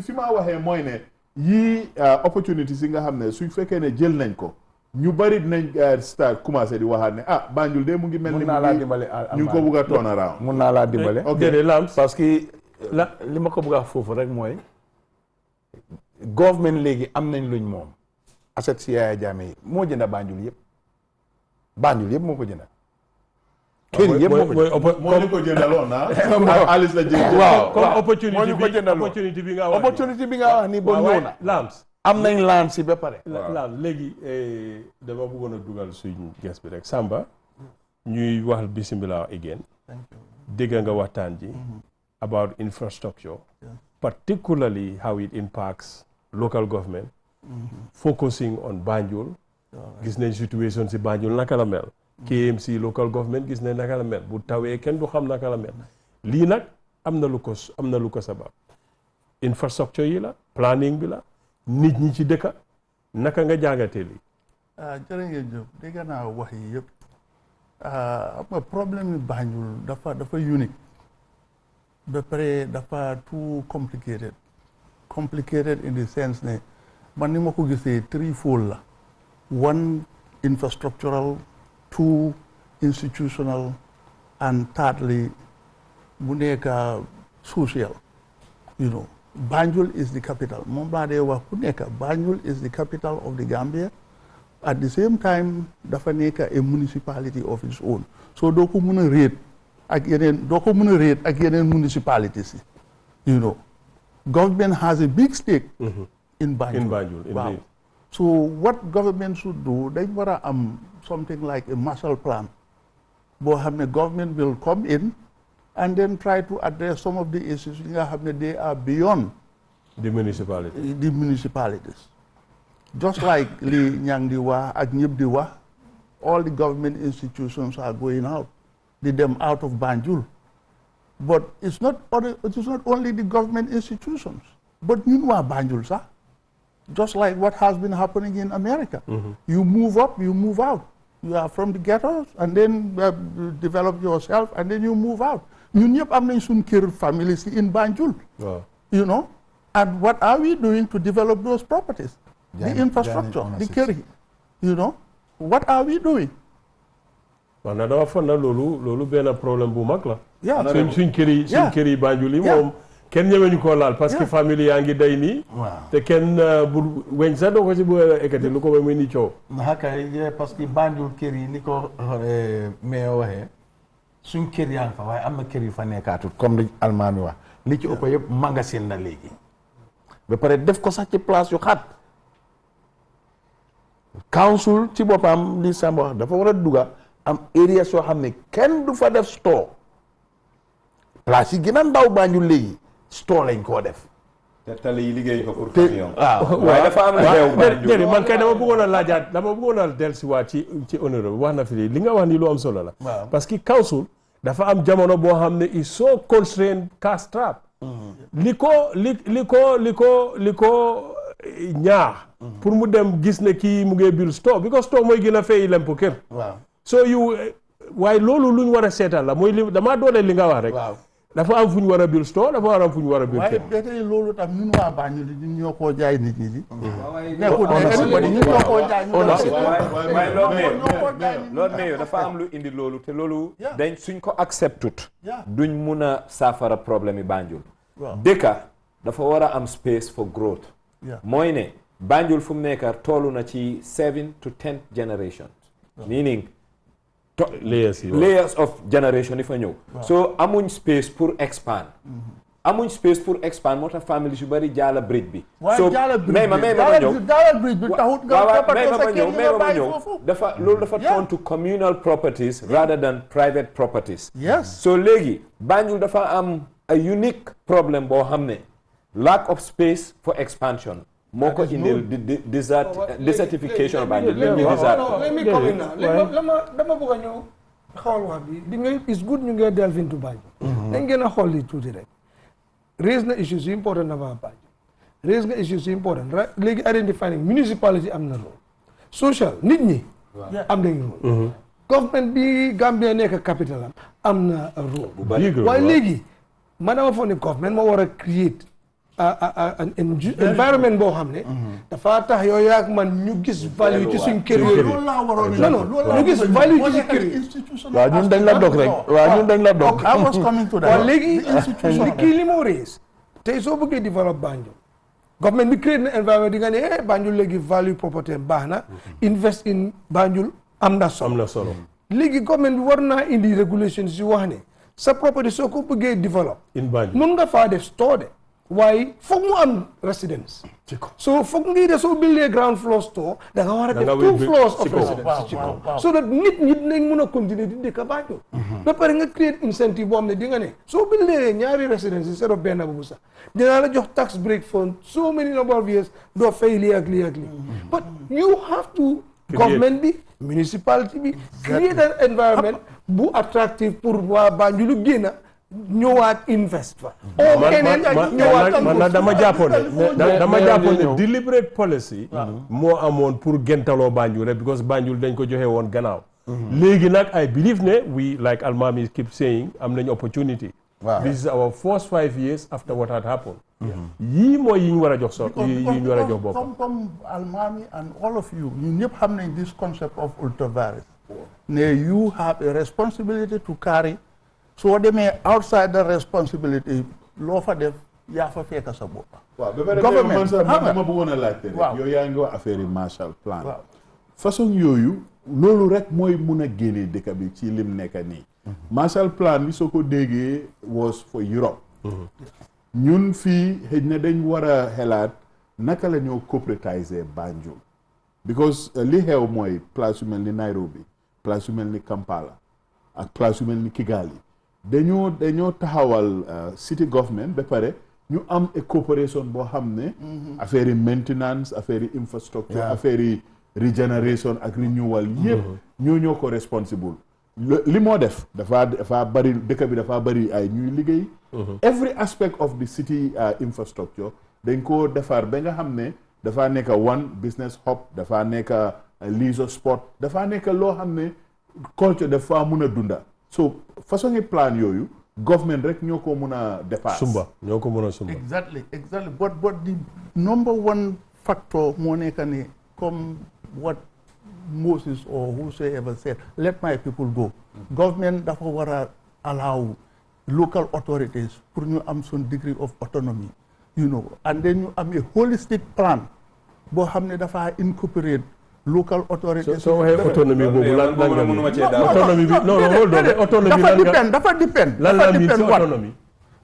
fi ma waxee mooy ne yii opportunities yi nga xam ne suñ fekkee ne jël nañ ko ñu bari dinañ start commencé di waxaat ne Banjul de mu ngi mel ni. mun naa laa dimbale ñu ngi ko bugg a turn around. mun naa laa dimbale. ok parce que li ma ko bugg a foofu rek mooy government léegi am nañ luñ moom. asset si Yaya Jammeh yi moo jënda Banjul yëpp moo ko jënda. kër yëpp moo ñu ko jëndaloon Alice la jënd. waaw comme opportunity bi nga wax opportunity bi nga wax ni boo ñëw na. Lams am nañ laan si ba pare. Lams léegi dama bëggoon a dugal suñ guest bi rek Samba ñuy wax bismillah again dégg nga waxtaan ji about infrastructure particularly how it impacts local government focusing on Banjul gis nañ situation si Banjul naka la mel KMC local government gis nañ naka la mel bu tawee kenn du xam naka la mel lii nag am na lu ko sabab infrastructure yi la planning bi la nit ñi ci dëkka naka nga jàngatee lii jërë ngeen jëf dégg naa wax yi yëpp xam nga problème yi Banjul dafa unique ba pare dafa too complicated in the sense ne man ni ma ko gisee threefold la one infrastructural 2 institutional and thirdly bu nekk social Banjul is the capital moom laa dee wax ku nekk Banjul is the capital of the Gambia at the same time dafa nekk a municipality of its own so doo ko mën a réet ak yeneen municipalities yi government has a big stake in Banjul wow. So what government should do, they want to something like a Marshall Plan. But government will come in and then try to address some of the issues they are beyond the municipalities. Just like Li Nyang Diwa, Agnyib Diwa, all the government institutions are going out, them out of Banjul. But it's not only the government institutions, but Nyunwa Banjul, sir. Just like what has been happening in America. You move up, you move out. You are from the ghettos and then develop yourself and then you move out. You have families in Banjul. Wow. And what are we doing to develop those properties? The infrastructure, the carry. What are we doing? Well, na lolu ben problème bu mag la. Yeah. Suñ kër yi Banjul yi moom kenn ñëwee ñu ko laal parce que famille yaa ngi day nii. te kenn bu weñ sax doo ko si bu ekkati lu ko muy ni coow. kay parce que Banjul kër yi ni ko mais waxee suñ kër yaa ngi fa waaye am na kër yu fa nekkaatut comme li almaami wax li ci ëpp yëpp magasin na léegi ba pare def ko sax ci place yu xat council ci boppam li Samba wax dafa war a dugga am area soo xam ne kenn du fa def store place yi gën a ndaw Banjul léegi store lañ koo def te tali yi liggéey ko pour camion. waaw waaye dafa am lu xew Banjul. déedéet man kay dama bëggoon a laajaat dama bëggoon a dellusiwaat ci honorable wax na fi li nga wax ni lu am solo la. waaw parce que council dafa am jamono boo xam ne is so constrained cash trap. li ko ñaax. pour mu dem gis ne kii mu ngi bil store because store mooy gën a fay lempo kër. waaw so yu waaye loolu lu ñu war a seetal la mooy li damaa doole li nga wax rek. waaw dafa am fu ñu war a bil store dafa war a am fu ñu war a bil waaye kër. ba tey loolu tam ñun waa Banjul ñun ñoo koo jaay nit ñi di. waaye nekkul ne everybody ñun ñoo koo jaay ñu loolu mais dafa am lu indi loolu te loolu Yeah. dañ suñ ko acceptut Yeah. duñ mun a saafara problème yi Banjul Waaw. dëkka dafa war a am space for growth Yeah. mooy ne Banjul fu mu nekk toolu na ci 7 to 10 generations meaning layers yi waaw. layers of generation yi fa ñëw so amuñ space pour expand amuñ space pour expand moo tax famille yu bari jaala bridge bi waaye jaala bridge may ma ñëw jaala bridge bi taxut nga waaw toppatoo may ma sa ma kër ñëw gi may nga ma ma bàyyi ñëw foofu. dafa loolu dafa Yeah. turn to communal properties rather than private properties Yes. so léegi Banjul dafa am a unique problem boo xam ne lack of space for expansion moo ko indil desertification Banjul Let léegi desert me come in now. dama bëgg a ñëw xool wax bi di nga is good ñu ngee delve into Banjul dañ gën a xool li tuuti rek raise na issues yu important about Banjul raise nga issues yu important léegi identifying municipality am na rôle social nit ñi am nañ rôle government bi Gambia nekk capital am na rôle waaye léegi man dama foog ne government moo war a create an environment boo xam ne dafa tax yow yaak man ñu gis value ci suñ kër yooyu loolu laa waroon non non ñu gis value ci suñ kër yi institutional waaw ñun dañ la dog rek waaw ñun dañ la dog I was coming to that. waaw léegi The institution. li kii li moo rees tey soo bëggee develop Banjul government bi create na environment di nga ne Banjul léegi value property baax na invest in Banjul am na solo am na solo. léegi government bi war naa indi regulation si wax ne sa property soo ko bëggee develop in Banjul. mun nga faa def store de waaye foog mu am residence so foog ngi de soo buildee ground floor store da nga war a def nga 2 wéy floors ci of kaw. residence ci kaw so that nit ñi dinañ mun a continuer di dëkk Banjul ba pare nga create incentive boo xam ne di nga ne soo buildee ñaari residence instead of benn bu sax dinaa la jox tax break for so many number of years doo fay lii ak lii ak lii but you have to government bi municipality bi create an environment bu attractive pour waa Banjul lu génn ñëwaat invest fa keneen ñëwaat man nag dama jàppoon ne dama jàppoon ne deliberate policy moo amoon pour gentaloo Banjul rek because Banjul dañ ko joxe woon gannaaw léegi nag I believe ne we like Almami keep saying am nañ opportunity this is our first 5 years after what had happened yii mooy yi ñu war a jox yi ñu war a jox bopp comme Almami and all of you ñun ñëpp xam nañ this concept of ultravirus ne you have a responsibility to carry soo demee outside the responsibility loo fa def yaa fa fekk sa bopp. waaw ba pare Government, man sax xam nga. dama bëggoon a laajte rek. Waaw. yow yaa ngi wax affaire yi Marshall Plan. Waaw. façon yooyu loolu rek mooy mun a génnee dëkk bi ci lim nekk nii. Marshall Plan bi soo ko déggee was for Europe. ñun fii xëy na dañ war a xelaat naka la ñoo corporatiser Banjul. because li xew mooy place yu mel ni Nairobi place yu mel ni Kampala ak place yu mel ni Kigali dañoo taxawal city government ba pare ñu am a corporation boo xam ne affaire yi maintenance affaire yi infrastructure affaire yi regeneration ak renewal yëpp ñoo ko responsible li moo def dafa bari dëkk bi dafa bari ay ñuy liggéey every aspect of the city infrastructure dañ ko defar ba nga xam ne dafa nekk one business hub dafa nekk leisure spot dafa nekk loo xam ne culture dafa mun a dunda so façon yi plan yooyu government rek ñoo ko mun a dépasse sumba ñoo ko mën a sumba exactly but the number one factor moo nekk ne comme what Moses or whosoever said let my people go government dafa war a allow local authorities pour ñu am some degree of autonomy you know and then ñu am a holistic plan boo xam ne dafa incorporate local authorities. soo waxee autonomie boobu lan nga mënuma cee autonomie bi non hold on autonomie dafa depend lan la miin si what autonomie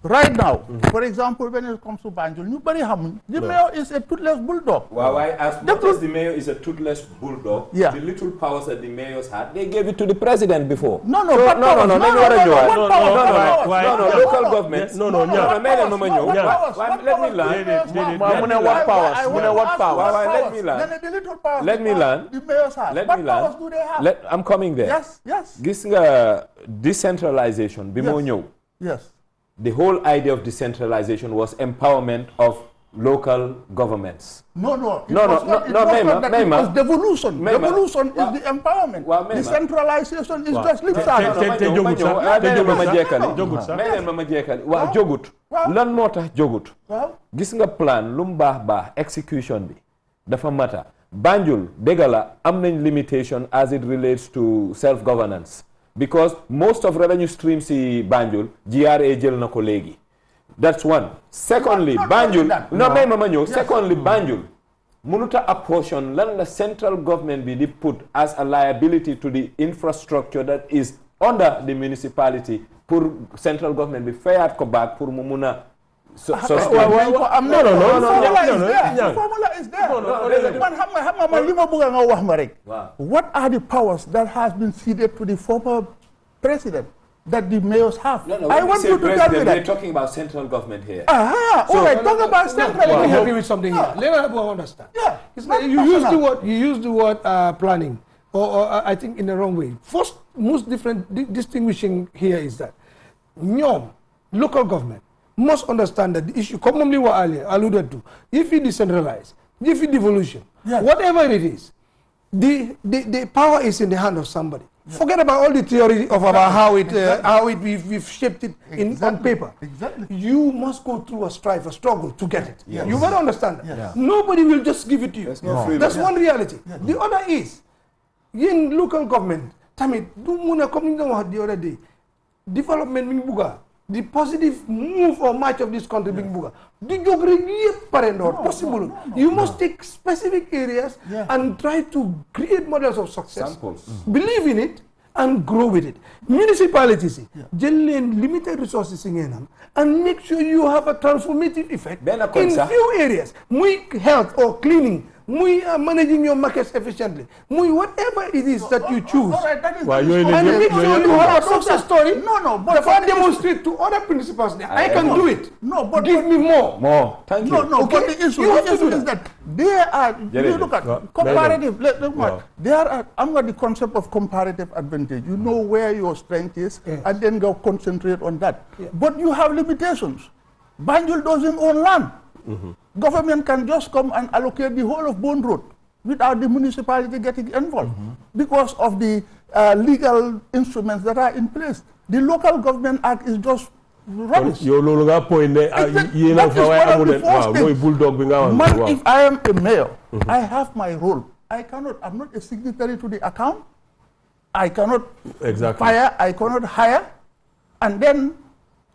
right now, for example, when it comes to Banjul, ñu bari xamuñ. The mayor is a toothless bulldog. Well, as much as the mayor is a toothless bulldog, Yeah. the little powers that the mayors had, they gave it to the president before. No, So, what powers? no, local government. No, let me learn. What powers? Let me learn. The little powers. Let me learn. The mayors have. Let What me learn. powers do they have? I'm coming there. Yes. Gis nga decentralization bi moo ñëw. Yes. The whole idea of decentralization was empowerment of local governments. No. It No, was not that. It was devolution. Devolution is the empowerment. Decentralization is just lip service. Jogut. Lan moo tax jogut. Waaw. Gis nga plan lu mu baax execution bi dafa mata. Banjul dëgg la am nañ limitation as it relates to self governance because most of revenue streams in Banjul GRA jël na ko léegi. That's one. Secondly, Banjul secondly Banjul mënuta apportion lan la central government bi di put as a liability to the infrastructure that is under the municipality pour central government bi fayaat ko back pour mu mun a The formula is there. What are the powers that has been ceded to the former president that the mayors have? I want you to tell me that. We're talking about central government here. All right, talk about central. Let me help you with something here. Let me understand. Yeah. It's like you use the word planning, or I think in the wrong way. First, most distinguishing here is that local government must understand that the issue commonly were earlier alluded to. If you decentralize, if you devolution, whatever it is, the power is in the hand of somebody. Forget about all the theory of about how we've shaped it on paper. Exactly. You must go through a struggle to get it. You better understand that. Nobody will just give it to you. That's one reality. The other is, in local government, tamit du muna comme the other day, development ming buga, the positive move or march of this country being buga. Possible. You must take specific areas and try to create models of success. Samples. Believe in it and grow with it. Municipalities, limited resources and make sure you have a transformative effect in few areas. Health or cleaning. Managing your markets efficiently. Whatever it is that you choose. And make sure you have a success story. But if I demonstrate to other principals, I can do it. But give me more. Thank you. But the issue is that there are, you look at comparative, I'm got the concept of comparative advantage. You know where your strength is and then go concentrate on that. But you have limitations. Banjul doesn't own land. Government can just come and allocate the whole of Bone Road without the municipality getting involved because of the legal instruments that are in place. The Local Government Act is just rubbish. If I am a mayor, I have my role. I'm not a signatory to the account. I cannot fire, I cannot hire, and then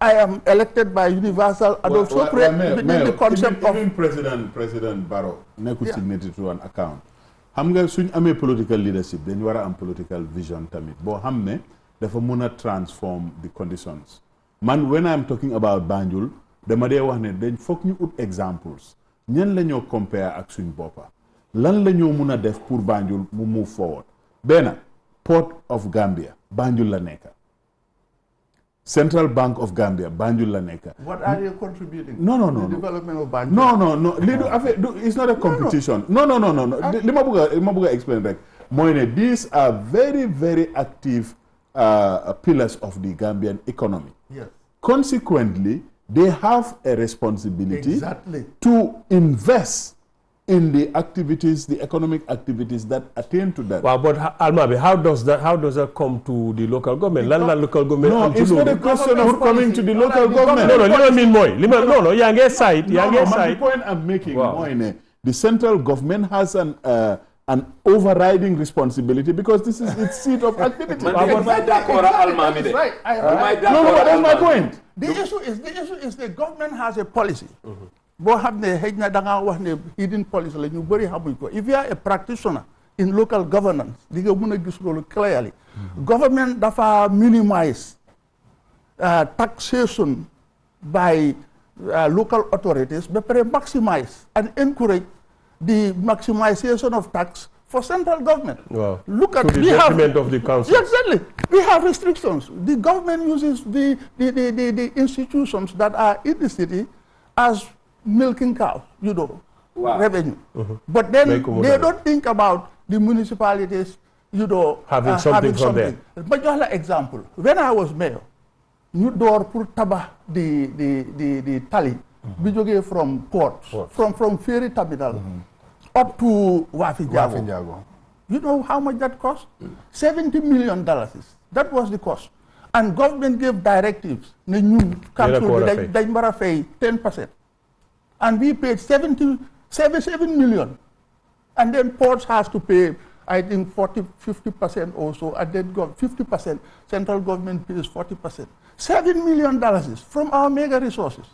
I am elected by universal adoption within the concept of... Even President Barrow nekkul signatory to an account. Xam nga suñ amee political leadership dañu war a am political vision tamit boo xam ne dafa mun a transform the conditions. Man when I'm talking about Banjul dama dee wax ne dañ foog ñu ut examples ñan la ñoo compare ak suñ boppa lan la ñoo mun a def pour Banjul mu move forward. Benn Port of Gambia Banjul la nekka. Central Bank of Gambia, Banjul la nekka. What are you contributing? No. To the development of Banjul? No. It's not a competition. No. Li ma bëgg a explain rek. Mooy ne these are very, very active pillars of the Gambian economy. Yes. Consequently, they have a responsibility to invest in the activities, the economic activities that attain to that. Wow, but Almabi, how does that come to the local government? Local government. No, it's not a question of coming to the local government. No, the point I'm making, the central government has an overriding responsibility because this is its seat of activity. That's my point. The issue is the government has a policy. Hidden policy. If you are a practitioner in local governance, clearly, government dafa minimize taxation by local authorities, but maximize and encourage the maximization of tax for central government. Wow. Look at to the detriment of the council. Exactly. We have restrictions. The government uses the institutions that are in the city as milking cows, revenue. But then they don't think about the municipalities, having something from there. But just like example, when I was mayor, ñu door pour tabax the tali bi jógee from port from ferry terminal up to Wafi Jago. You know how much that cost? $70 million. That was the cost. And government gave directives. Council dañ war a fay 10%. And we paid 77 million. And then ports has to pay, I think, 50% also. And then 50%. Central government pays 40%. $7 million from our mega resources.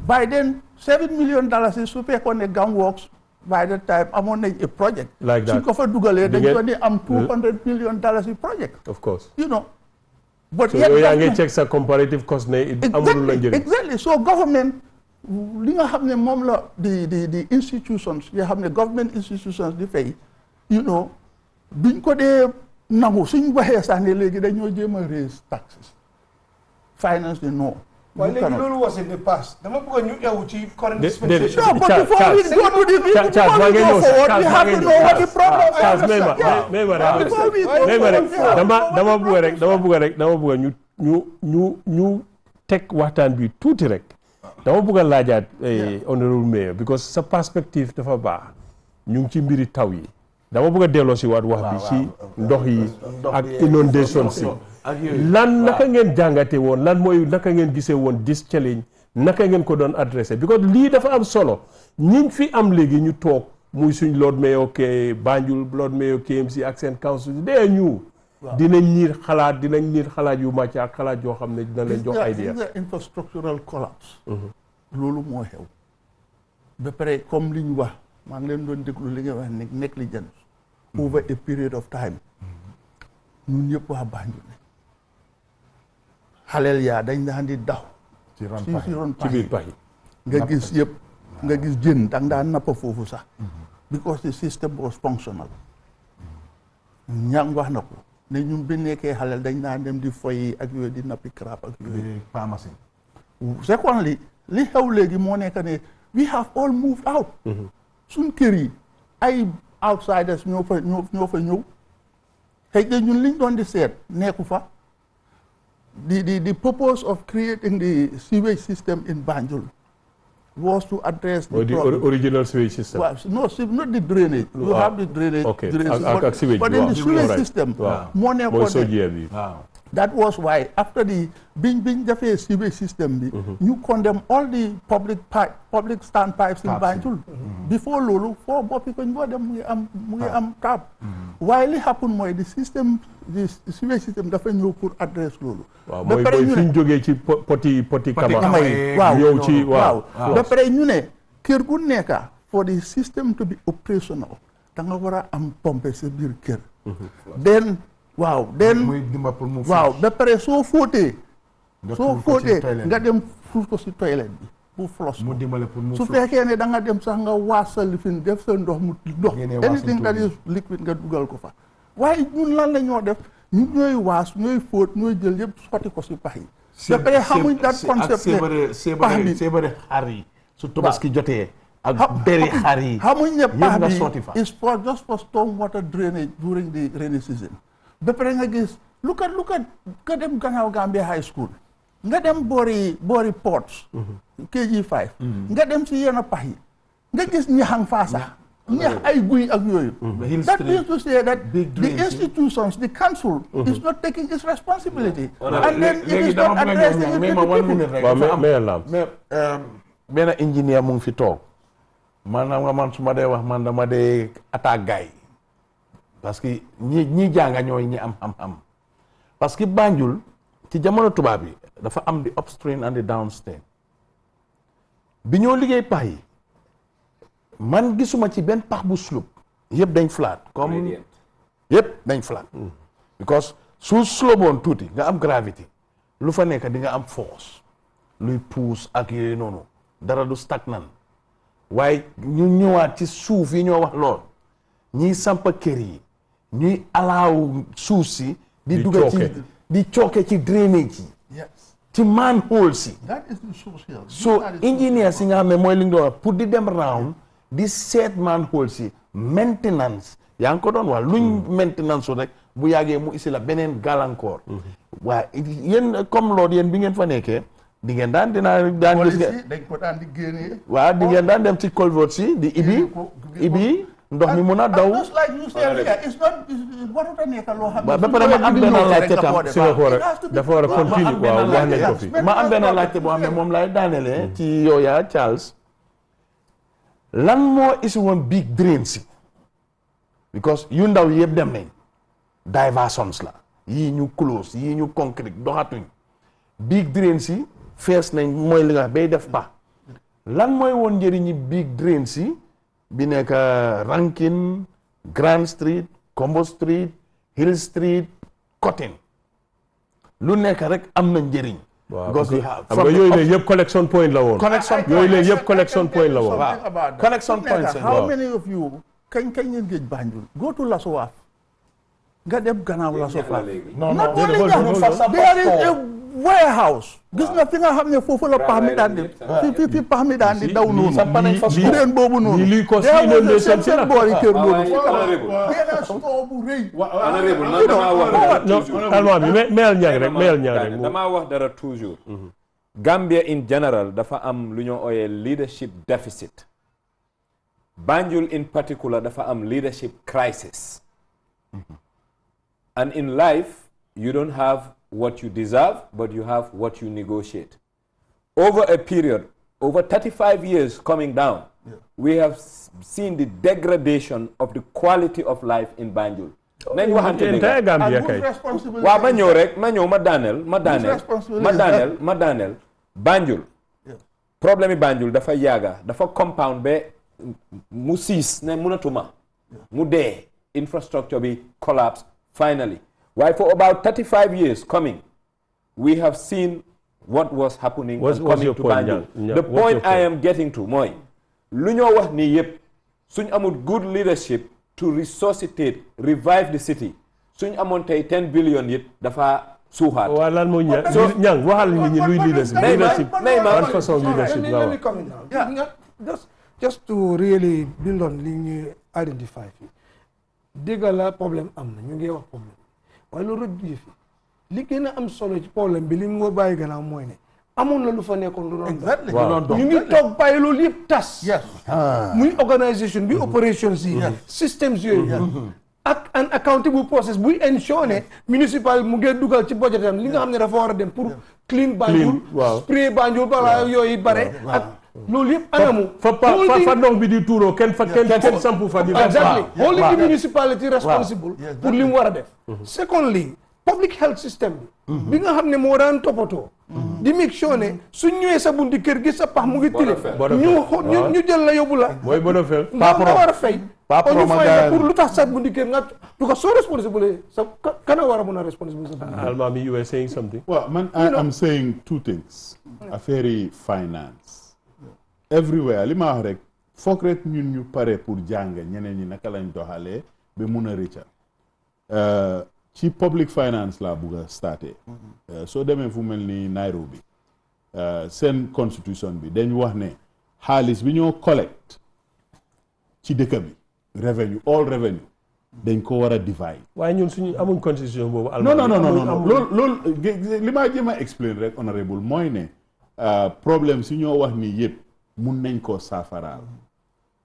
By then, $7 million to pay on the gun works. By that time, I'm on a project. Like that. $200 million project. Of course. But so you check some comparative cost. Exactly. So government, the institutions, you have the government institutions, they pay, biñ ko dee nangu suñ waxee sax ne léegi dañoo jéem a raise taxes. Finance the no. Well, loolu was in the past. Dama bëgg ñu ewu ci current dispensation. No, but before we go to the we have to know what the problem is. dama bëgg ñu teg waxtaan bi tuuti rek. dama bëgg a laajaat honorable mayor because sa perspective dafa baax ñu ngi ci mbiri taw yi. dama bëgg a delloo si waat wax bi ci ndox yi ak inondation si. lan naka ngeen jàngate woon naka ngeen gisee woon this challenge naka ngeen ko doon adressé because lii dafa am solo ñiñ fi am léegi ñu toog muy suñ Lord Mayor Banjul Lord Mayor KMC ak seen council dee ñu dinañ ñiir xalaat yu màcc ak xalaat yoo xam ne dina leen jox idea infrastructural collapse loolu moo xew ba pare comme li ñu wax maa ngi leen doon déglu li nga wax ne négligence over a period of time ñun ñëpp waa Banjul xaleel yaa dañ daan di daw ci ron pax yi nga gis yëpp nga gis jën dang daan nappa foofu sax because the system was functional ñang wax na ko ne ñun bi nekkee xaleel dañ daan dem di foyi ak yooyu di nappi crab ak yooyu secondly li xew léegi moo nekk ne we have all moved out suñ kër yi ay outsiders ñoo fa ñëw xëy na ñun liñ doon di seet nekku fa the purpose of creating the sewage system in Banjul was to address the problem. Original sewage system. Well, no, not the drainage. You have the drainage. Okay. Sewage, but in the sewage system, that was why after the Bing Jaffe sewage system, you condemn all the public standpipes in Banjul. Before Lulu, for people am tap. While it happened more, the sewage system dafa ñëw pour address loolu. waaw mooy fi ñu jógee ci poti kama ñëw ci waaw. ba pare ñu ne kër gu nekk for the system to be operational da nga war a am pompe sa biir kër. then ba pare soo fóotee nga dem fuuf ko si toilette bi pour floss mu dimbale pour mu su fekkee ne da nga dem sax nga waasal fi def sa ndox mu ndox anything that is liquid nga dugal ko fa. waaye ñun lan la ñoo def ñu ñooy waas ñooy fóot ñooy jël yëpp sotti ko si pax yi. ba pare xamuñ that concept ne pax bi seebare xar yi su Tabaski jotee ak beri xar yi xamuñ ne pax bi is for just for storm water drainage during the rainy season. ba pare nga gis lu kat nga dem gannaaw Gambia High School nga dem boori ports KG5 nga dem si yenn pax yi nga gis ñaxang faa sax ñax ay guy ak yooyu. That means to say that the institutions, the council is not taking its responsibility. And then it is not addressing it to the people. benn ingénieur mu ngi fi toog maanaam nga man su ma dee wax man dama dee attaque gars yi parce que ñi jànga ñooy ñi am xam-xam parce que Banjul ci jamono tubaab yi dafa am di upstream and the downstream bi ñoo liggéey pax yi man gisuma ci benn pax bu slope yëpp dañ flat comme yëpp dañ flat because su slope woon tuuti nga am gravity lu fa nekk di nga am force luy puus ak yooyu noonu dara du stagnant waaye ñu ñëwaat ci suuf yi ñoo wax lool ñiy sampa kër yi ñuy alaaw suuf si di dugg ci di cooke ci drainage yi Yes. ci manhole si That is the social. so engineer si nga xam ne mooy li nga doon wax pour di dem round di seet manhole si maintenance yaa ngi ko doon wax luñ maintenance su rek bu yàggee mu isi la beneen gàllankoor waaye yéen comme loolu yéen bi ngeen fa nekkee di ngeen daan daan gis nga dañ ko daan di génnee. waaw di ngeen daan dem ci culvert si di ibi ndox mi mun a daw Just like you said here, it's not warut a nekk loo xam ne ba pare ma am benn laajte tam si nga ko war a dafa war a continue waaw wax nañ ko fi ma am benn laajte boo xam ne moom laay daanelee ci yooya Charles lan moo isi woon big drain si because yu ndaw yëpp dem nañ diversions la yii ñu close yii ñu concrete doxatuñ big drain si fees nañ mooy li nga bay def ba lan mooy woon njëriñi big drain si bi nekk Rankin Grand Street Combo Street Hill Street Cotton lu nekk rek am na njëriñ. because xam nga yooyu léegi yëpp collection point la woon. connection yooyu léegi yëpp collection point la woon. waaw connection point How many of you kañ ngeen géej Banjul go to Lasowaaf nga dem gannaaw Lasowaaf. non Not non only that, there is a warehouse. Gis nga fi nga xam ne foofu la pax mi daan di fi pax mi daan di daw noonu. Leen boobu noonu. lii ko There was a seen seen boori kër boobu. honorable Benn store bu rëy. honorable man damaa wax dara toujours almaa bi meyal ñaag rek meyal ñaag rek damaa wax dara toujours Gambia in general dafa am lu ñoo ooyee leadership deficit Banjul in particular dafa am leadership crisis and in life you don't have what you deserve but you have what you negotiate over a period over 35 years coming down we have seen the degradation of the quality of life in Banjul nañ waxante dëgg entire Gambia And kay good responsibility. waaw ma ñëw rek ma ñëw ma daaneel Banjul problème yi Banjul dafa yàgga dafa compound ba mu siis ne mënatuma mu dee infrastructure bi collapse finally waaye for about 35 years coming we have seen what was happening What's coming your to point, Banjul Nya? the What's point your I point? am getting to mooy lu ñoo wax nii yëpp suñ amul good leadership to resuscitate revive the city suñ amoon tey 10 billion yit dafa suuxaat waaw lan moo ñang waxal nit ñi luy leadership ban façon leadership nga Let me wax come in now. Just to really build on li ñu identify fii dégg la problème am na ñu ngi wax problème waaye loolu rek du fi li gën a am solo ci problème bi li mu nga bàyyi gannaaw mooy ne amoon na lu fa nekkoon lu doon Exactly. ñu ngi toog bàyyi loolu yëpp tas Yes. muy organisation bi operations yi systems yooyu ak an accountable process buy ensure ne municipal mu ngi dugal ci budget am li nga xam ne dafa war a dem pour clean Banjul waaw. spray Banjul balaa yooyu bare ak loolu yëpp anamu fa ndox bi di tuuroo kenn sampu fa di exactly holding the municipality responsible Yes, pour li mu war a def secondly public health system bi nga xam ne moo daan toppatoo di make sure ne suñ ñëwee sa bunti kër gi sa pax mu ngi tile ñu jël la yóbbu la mooy bon a fel nga war a fay Papa ñu fay la Ramadan. pour lu tax sa bunti kër nga because soo responsible sa kana war a mun a responsible sa bunti almaa mi you were saying something Well, man, I'm saying two things. Affaire yi finance. Everywhere li ma wax rek foog rek ñun ñu pare pour jàng ñeneen ñi naka lañ doxalee ba mun a rëcca ci public finance laa bugg a starté soo demee fu mel ni Nairobi seen constitution bi dañ wax ne xaalis bi ñoo collect ci dëkk bi revenue all revenue dañ ko war a divide. waaye ñun suñu amuñ constitution boobu non loolu li ma jéem a explain rek honorable mooy ne problème si ñoo wax nii yëpp mun nañ koo saafaraal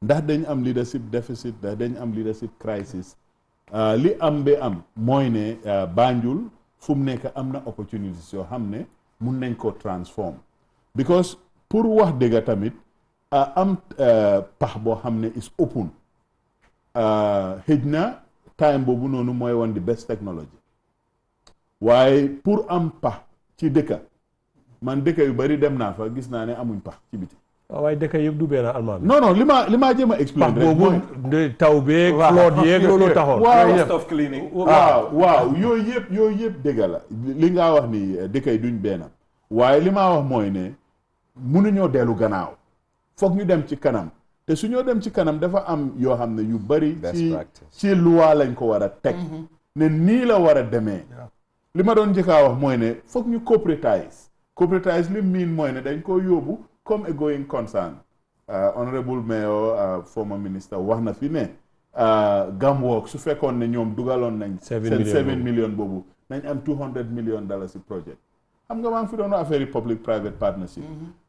ndax dañ am leadership deficit ndax dañ am leadership crisis li am ba am mooy ne Banjul fu mu nekk am na opportunities yoo xam ne mun nañ koo transform because pour wax dëgg tamit am pax boo xam ne is open xëj na time boobu noonu mooy woon di best technology waaye pour am pax ci dëkka man dëkka yu bari dem naa fa gis naa ne amuñ pax ci biti waaye dëkk yëpp du benn almaa bi non li ma jéem a explain pax rek mooy boobu taw beeg flood yeeg loolu taxoon cost of cleaning waaw yooyu yëpp dëgg la li nga wax ni dëkk yi duñ benn waaye li ma wax mooy ne mënuñoo dellu gannaaw foog ñu dem ci kanam te su ñoo dem ci kanam dafa am yoo xam ne yu bari ci loi lañ ko war a teg ne nii la war a demee li ma doon njëkkaa wax mooy ne foog ñu corporatize li miin mooy ne dañ koo yóbbu comme a going concern honorable mayor former minister wax na fi ne Gamworks su fekkoon ne ñoom dugaloon nañ seen 7 million boobu nañ am $200 million si projet xam nga maa ngi fi doon affaire yi public private partnership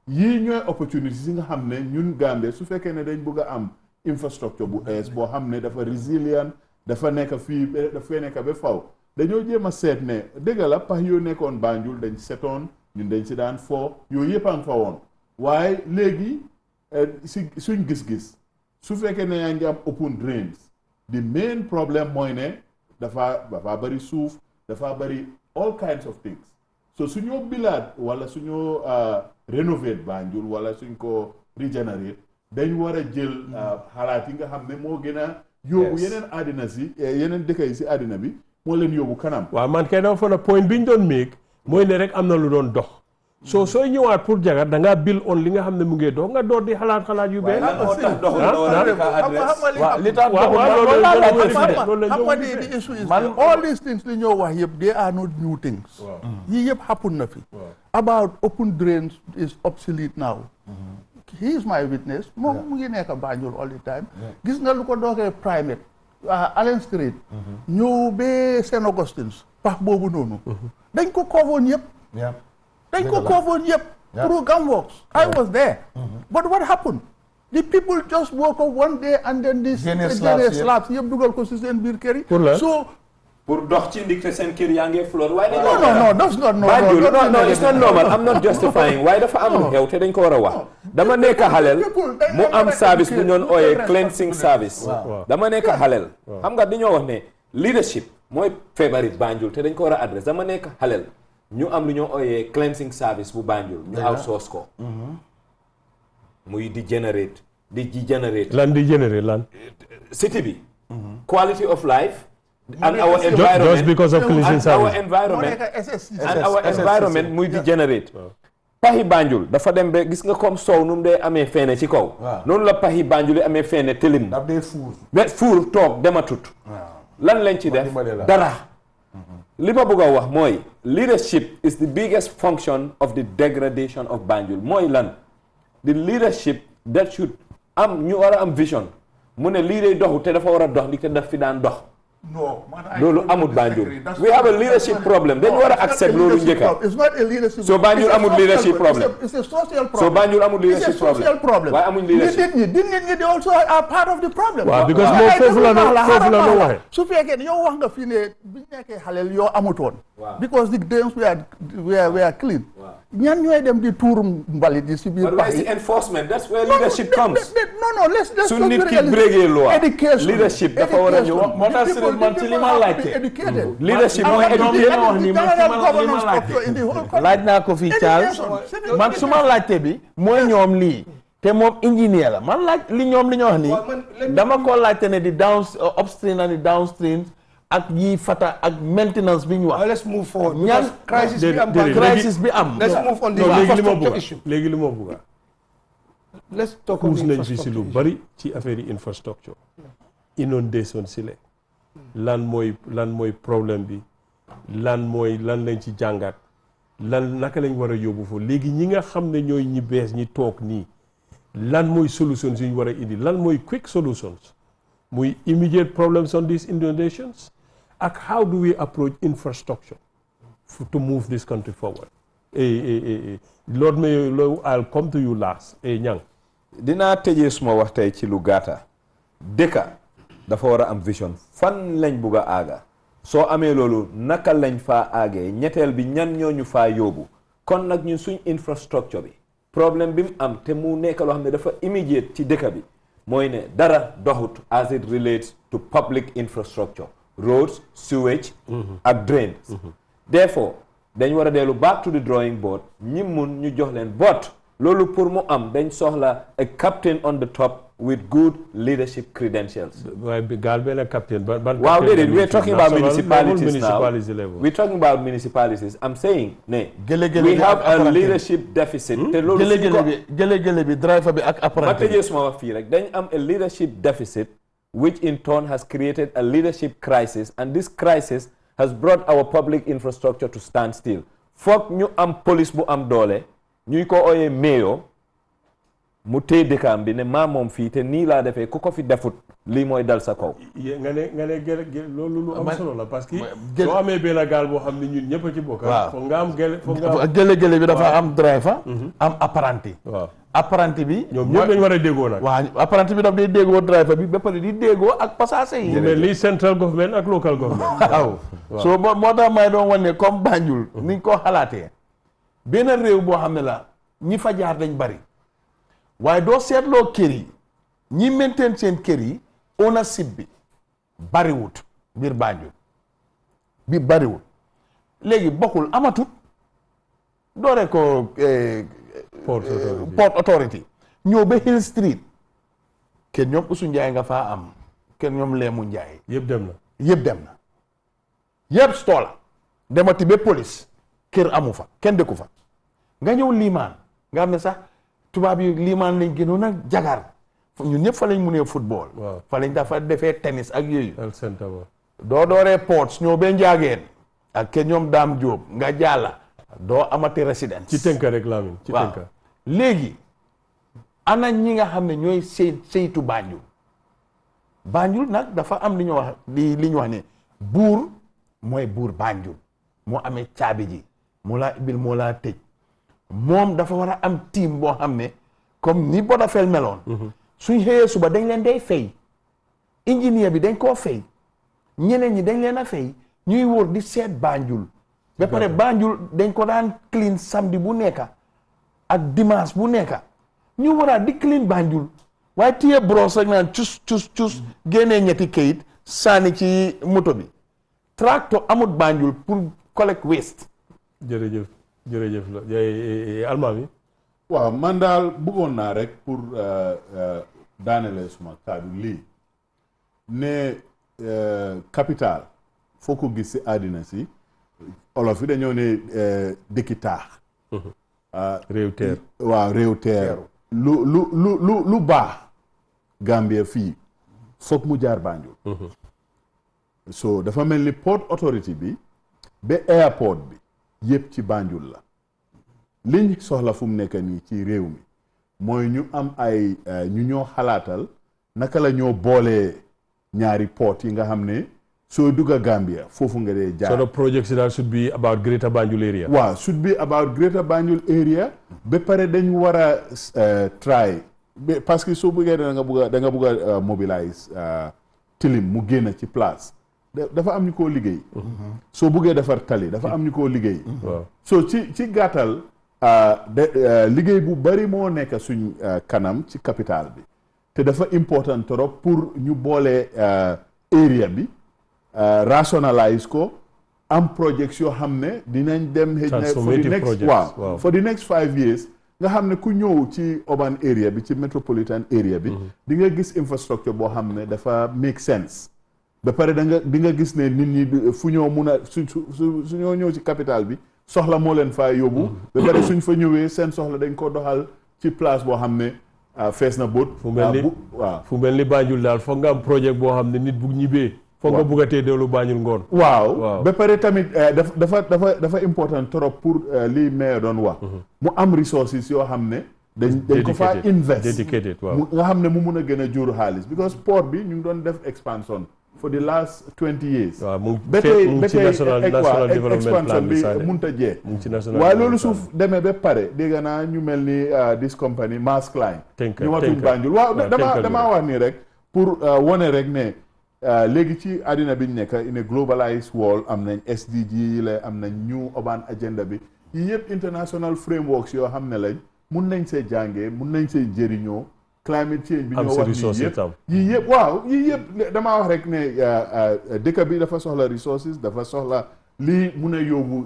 yii ñooy opportunities yi nga xam ne ñun Gambie su fekkee ne dañ bëgg a am infrastructure bu ees boo xam ne dafa resilient dafa nekk fii dafay nekk ba faw dañoo jéem a seet ne dëgg la pax yoo nekkoon Banjul dañ setoon ñun dañ si daan foo yooyu yëpp a ngi fa woon waaye léegi si suñ gis-gis su fekkee ne yaa ngi am open drains the main problem mooy ne dafa bari suuf dafa bari all kinds of things so suñoo bilaat wala suñoo renovate Banjul wala suñ ko regenerate dañ war a jël xalaat yi nga xam ne moo gën a yóbbu yeneen àddina si yeneen dëkk yi si àddina bi moo leen yóbbu kanam waaw man kay dama foog ne point bi ñu doon make mooy ne rek am na lu doon dox sooy ñëwaat pour jagat da ngaa bil on li nga xam ne mu ngi dox nga door di xalaat yu bees li tax the issue is all these things li ñoo wax yëpp they are not new things yii yëpp happen na fi about open drains is obsolete now he is my witness moom mu ngi nekk Banjul all the time gis nga lu ko dookee primate Allen Street ñëw ba St. Augustine's pax boobu noonu dañ ko covoon yëpp dañ ko covoon yëpp through Gamworks I was there but what happened the people just woke up one day and then this slabs yëpp dugal ko si seen biir kër yi so pour dox ci ndik te seen kër yaa ngi fleur waaye no that's not normal no it's not normal I'm not justifying waaye dafa am xew te dañ ko war a wax dama nekk xaleel mu am service bu ñoon ooyee cleansing service dama nekk xaleel xam nga dañoo wax ne leadership mooy feebari Banjul te dañ ko war a adresse dama nekk xaleel ñu am lu ñoo ooyee cleansing service bu Banjul ñu outsource ko muy di generate lan city bi quality of life and our environment just because of cleansing service and our environment muy di generate paxi Banjul dafa dem ba gis nga comme soow nu mu dee amee feene ci kaw noonu la paxi Banjul yi amee feene tilim fuur toog dematut lan lañ ci def dara li ma bëgg a wax mooy leadership is the biggest function of the degradation of Banjul mooy lan the leadership that should ñu war a am vision mu ne lii day doxu te dafa war a dox li te daf fi daan dox loolu amul Banjul we have a leadership problem dañu war a accept loolu njëkka so Banjul amul leadership problem so Banjul amul leadership problem waaye amuñ leadership nit ñi they also are part of the problem waaw because moom foofu la no waxe su fekkee yow wax nga fii ne biñ nekkee xaleel yoo amutoon because the drains were clean ñan ñooy dem di tuur mbalit yi si biir pax yi enforcement that's where leadership comes no let's su nit ki breaké loi leadership dafa war a ñëw moo tax man ci li ma laajte leadership mooy éduquer wax ni man li ma laajte laaj naa ko fii Charles man su ma laajte bi mooy ñoom lii te moom ingénieur la man laaj li ñoom li ñu wax nii dama ko laajte ne di upstream and di downstream ak yi fata ak maintenance bi ñu wax. let's move forward. ñaan crisis bi am. let's move on the infrastructure issue. léegi li ma bëgg let's talk on nañ fi si lu bari ci affaire yi infrastructure. inondation si le lan mooy problème bi lan lañ ci jàngat naka lañ war a yóbbu foofu léegi ñi nga xam ne ñooy ñi bees ñi toog nii lan mooy solutions yu ñu war a indi lan mooy quick solutions muy immediate problems on these inundations ak how do we approach infrastructure to move this country forward. Lord Mayor, I'll come to you last. Ñang dinaa tëjee suma wax tey ci lu gàtta dëkka dafa war a am vision fan lañ bugg a aaga soo amee loolu naka lañ faa aagee ñetteel bi ñan ñooñu faa yóbbu kon nag ñun suñ infrastructure bi problème bi mu am te mu nekk loo xam ne dafa immediate ci dëkka bi mooy ne dara doxut as it relates to public infrastructure roads sewage ak drains therefore dañ war a dellu back to the drawing board ñi mun ñu jox leen but loolu pour mu am dañ soxla a captain on the top with good leadership credentials. waaye gaal benn captain ban Wow, we are talking about municipalities now. municipality level. We're talking about municipalities. I'm saying, ne, Gele-gele we bi have ak a apprenti. leadership deficit. Te loolu gele-gele bi driver bi ak ma apprenti tëjee suma wax fii rek dañ am a leadership deficit, which in turn has created a leadership crisis, and this crisis has brought our public infrastructure to stand still. Foog ñu am police bu am doole ñuy ko ooyee mayor mu téye dëkkam bi ne maa moom fii te nii laa defee ku ko fi defut lii mooy dal sa kaw. nga ne loolu lu am solo la parce que gel- soo amee benn gaal boo xam ne ñun ñëpp a ci bokk. waaw foog nga am foog nga am. gele-gele bi dafa am driver am apprenti waaw apprenti bi ñoom ñëpp dañu war a déggoo nag. waaw apprenti bi daf day déggoo driver bi ba pare di déggoo ak passager yi mu mel ni central government ak local government. waaw so moo tax may doon wane comme Banjul niñ ko xalaatee benn réew boo xam ne la ñi fa jaar dañ bari waaye doo seetloo kër yi ñi maintain seen kër yi ownership bi bariwut biir Banjul bi bariwut léegi bokkul amatut doore ko Port Authority ñëw ba Hill Street kenn ñoom Usu Njaay nga faa am kenn ñoom Leemu Njaay yëpp dem na. yëpp dem na yëpp stoola demati ba police kër amu fa kenn dëkku fa nga ñëw liimaan nga xam ne sax tubaab yi liimaan lañ gënoon a jagar ñun ñëpp fa lañ munee football waaw fa lañ dafa defee tennis ak yooyu health center ba. doo dooree ports ñëw ba njaageen ak kenn ñoom daam jóob nga jàlla doo amati résidence ci tënk rek Lamin ci waaw tënk. léegi ana ñi nga xam ne ñooy saytu Banjul Banjul nag dafa am li ñu wax li ñu wax ne buur mooy buur Banjul moo amee caabi ji moo laa ibil moo laa tëj moom dafa war a am team boo xam ne comme ni Botafel meloon suñ xëyee suba dañ leen day fay ingénieur bi dañ koo fay ñeneen ñi dañ leen a fay ñuy wóor di seet Banjul ba pare Banjul dañ ko daan clean samedi bu nekka ak dimanche bu nekka ñu war a di clean Banjul waaye téye brosse rek naan cus génnee ñetti kayit sànni ci moto bi tracteur amut Banjul pour collect waste. jërëjëf la almaam yi. waaw man daal bëggoon naa rek pour daanele suma kaddu lii ne capital foo ko gis si àddina si olof yi dañoo ne dëkki taax. réew teer. waaw réew teer. lu baax Gambia fii foog mu jaar Banjul. so dafa mel ni port authority bi ba airport bi yëpp ci Banjul la liñ soxla fu mu nekk nii ci réew mi mooy ñu am ay ñu ñoo xalaatal naka la ñoo boolee ñaari port yi nga xam ne soo dugga Gambia foofu nga dee jaar. So the project should be about Greater Banjul area. waaw should be about Greater Banjul area ba pare dañ war a try parce que soo bëggee da nga bëgg a mobilize tilim mu génn ci place dafa am ñu koo liggéey. soo bëggee defar tali dafa am ñu koo liggéey. so ci gàttal liggéey bu bari moo nekk suñ kanam ci capital bi te dafa important trop pour ñu boole area bi rationalize ko am projects yoo xam ne dinañ dem for the next 5 years nga xam ne ku ñëw ci urban area bi ci metropolitan area bi di nga gis infrastructure boo xam ne dafa make sense ba pare di nga gis ne nit ñi fu ñoo mun a su ñoo ñëw ci capital bi soxla moo leen faa yóbbu ba pare suñ fa ñëwee seen soxla dañ ko doxal ci place boo xam ne fees na bóot fu mel ni Banjul daal foog nga am projet boo xam ne nit bu ñibbee foog nga bugg a tee dellu Banjul ngoon waaw ba pare tamit dafa important trop pour lii maire doon wax mu am resources yoo xam ne dañ ko faa invest dedicated waaw nga xam ne mu mun a gën a jur xaalis because port bi ñu ngi doon def expansion for the last 20 years. waaw mu ba tey national development expansion bi munta jee waaye loolu suuf demee ba pare dégg naa ñu mel ni this company Maersk Line ñu watuñ Banjul waaw damaa wax nii rek pour wone rek ne léegi ci àddina bi ñu nekk in a globalized world am nañ SDG yi la am nañ new urban agenda bi yii yëpp international frameworks yoo xam ne lañ mun nañ see jàngee mun nañ see jëriñoo climate change bi ñoo wax yii yëpp waaw yii yëpp damaa wax rek ne dëkk bi dafa soxla resources dafa soxla lii mun a yóbbu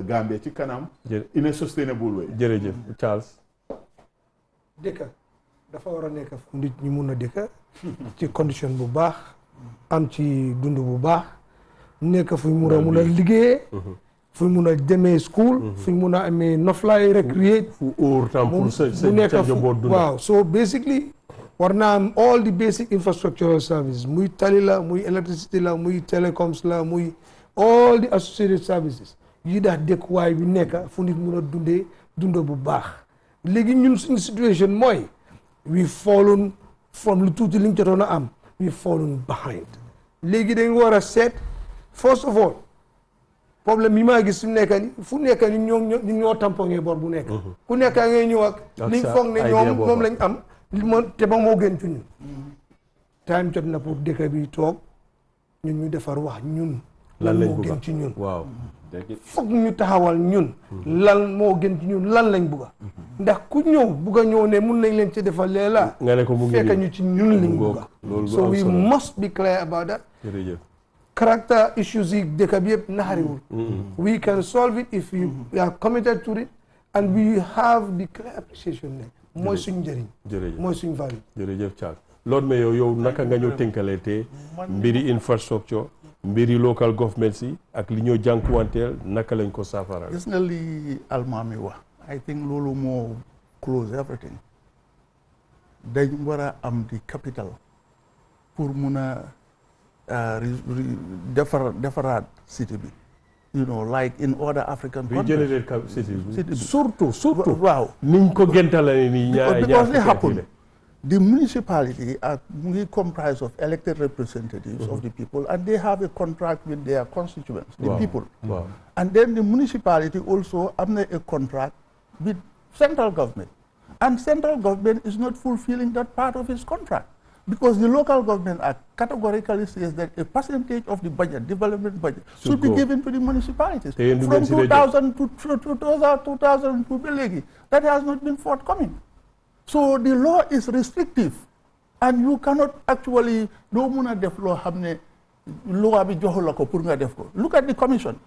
Gambia ci kanam in a sustainable way. jërëjëf Charles. dëkk dafa war a nekk fu nit ñi mun a dëkk ci condition bu baax am ci dund bu baax nekk fu ñu mun a liggéeyee fu ñu mun a demee school fu ñu mun a amee noflaay recreate fu óor tam pour sa nekk njaboot dund. waaw so basically war naa am all the basic infrastructural services muy tali la muy electricity la muy telecoms la muy all the associated services yi dax dëkkuwaay bi nekk fu nit mun a dund bu baax léegi ñun suñu situation mooy we fallen from lu tuuti li ñu jotoon a am we fallen behind léegi dañ war a seet first of all problème yi maa gis fu nekk ni ñoo tamponné bor bu nekk ku nekk ngay ñëw ak liñ foog ne ñoom moom lañ am te ba moo gën ci ñun time jot na pour dëkk bi toog ñun ñu defar wax ñun lan moo gën ci ñun waaw foog ñu taxawal ñun lan moo gën ci ñun lan lañ bugga ndax ku ñëw bugga ñëw ne mun nañ leen ci defal leela nga ne ko mu ngi fekk ñu ci ñun lañ bugga so we must be clear about that jërëjëf character issues yi dëkk bi yëpp naxariwul we can solve it if we are committed to it and we have the clear appreciation ne mooy suñ njëriñ jërëjëf mooy suñ value jërëjëf Charles loolu mais yow naka nga ñëw tënkalee te mbiri infrastructure mbiri local government yi ak li ñoo jànkuwanteel naka lañ ko saafara gis nga li almaami wax I think loolu moo close everything dañ war a am di capital pour mun a defaraat cité bi you know like in other African countries city bi surtout waaw niñ ko gëntale ni because li happen the municipality are comprised of elected representatives of the people, and they have a contract with their constituents, the people. Wow. And then the municipality also have a contract with central government. And central government is not fulfilling that part of its contract. Because the local government act categorically says that a percentage of the budget, development budget, should be given to the municipalities. From 2000 to 2002, that has not been forthcoming. So the law is restrictive, and you cannot actually do muna def law hamne law bi joxu la ko pour nga def ko. Look at the commission.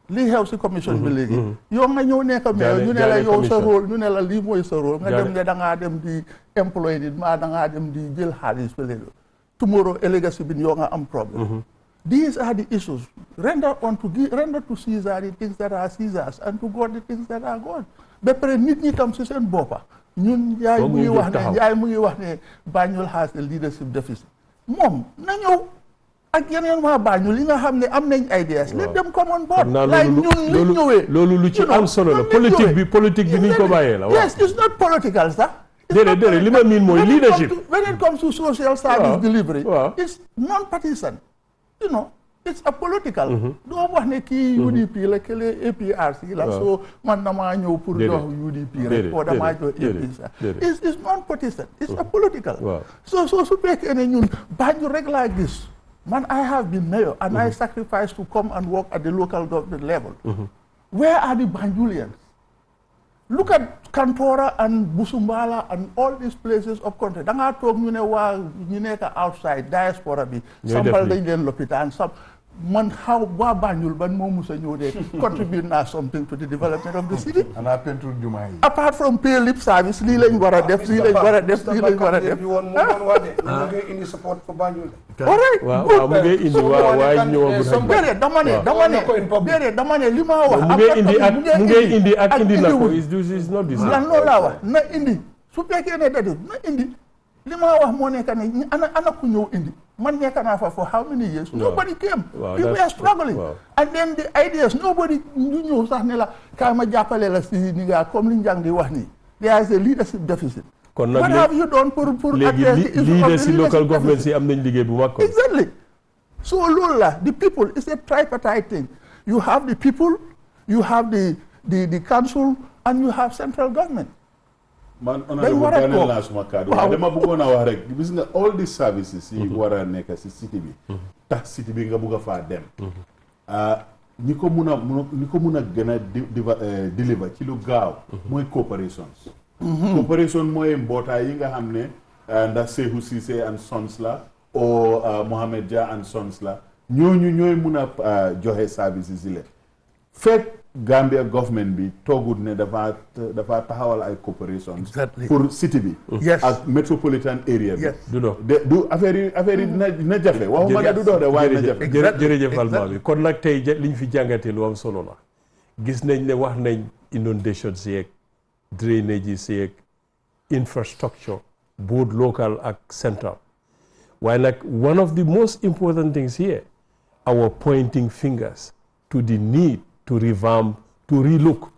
Li xew si commission bi léegi. Yow nga ñëw nekk mais ñu ne la yow sa rôle ñu ne la lii mooy sa rôle nga dem ne da ngaa dem di employé nit maa da ngaa dem di jël xaalis fële tomorrow legacy bi yow nga am problem. These are the issues. Render to Caesar the things that are Caesar's and to God the things that are God. Ba pare nit ñi tam si seen boppa ñun Njaay mu ngi wax ne Banjul has a leadership deficit moom na ñëw ak yeneen waa Banjul li nga xam ne am nañ ideas let them come on board like ñun li ñëwee loolu lu ci am solo la politique bi niñ ko bàyyee la yes it's not political sax déedéet li ma miin mooy leadership when it comes to social service delivery it's non-partisan you know it's a political doo wax ne kii UDP la kële APRC la so man damaa ñëw pour jox UDP rek o damaa jox APRC it's non-partisan it's a political so su fekkee ne ñun Banjul rek laa gis man I have been mayor and I sacrificed to come and work at the local government level where are the Banjulians? Look at Kantora and Busumbala and all these places of country. Da nga toog ñu ne waa ñu nekk outside diaspora bi. Sampal dañ leen lopitaan sam man how waa Banjul ban moo musa ñëw de contribute naa something to the development of the city. Ana peinture jumaa yi. Apart from pay lip service lii lañ war a def lii lañ war a def lii lañ war a def. mu ngi indi support for Banjul. All right. waaw mu ngi indi waa ñëwagul déedéet dama ne li ma wax. mu ngi indi ak indi na ko is not this. lan loolu laa wax na indi su fekkee ne da na indi li ma wax moo nekk ne ana ku ñëw indi man nekk naa fa for how many years. Nobody came. We were struggling. And then the ideas nobody ñu ñëw sax ne la kaay ma jàppale la si ni nga comme li njàng di wax nii. There is a leadership deficit. kon nag what have you done pour léegi leader si local government si am nañ liggéey bu mag. Exactly. So loolu la the people it's a tripartite thing. You have the people, you have the council, and you have central government. man honorable daaneel naa suma kàddu dama bëggoon a wax rek gis nga all these services yi war a nekk si city bi tax city bi nga bëgg a faa dem ñi ko mun a gën a deliver ci lu gaaw mooy cooperations coopération mooy mbootaay yi nga xam ne ndax Sehu Cissé and Sons la o Mohamed Dia and Sons la ñooñu ñooy mun a joxe services yi la fekk Gambia government bi toogut ne dafa taxawal ay corporations Exactly. pour city bi Yes. ak metropolitan area bi Yes. du dox du affaire yi dina jafe waxuma ne du dox de waaye na jafe jërëjëf Alma bi kon nag tey liñ fi jàngatee lu am solo la gis nañ ne wax nañ inondations yeeg drainage yeeg infrastructure both local ak central waaye nag one of the most important things here our pointing fingers to the need to revamp to relook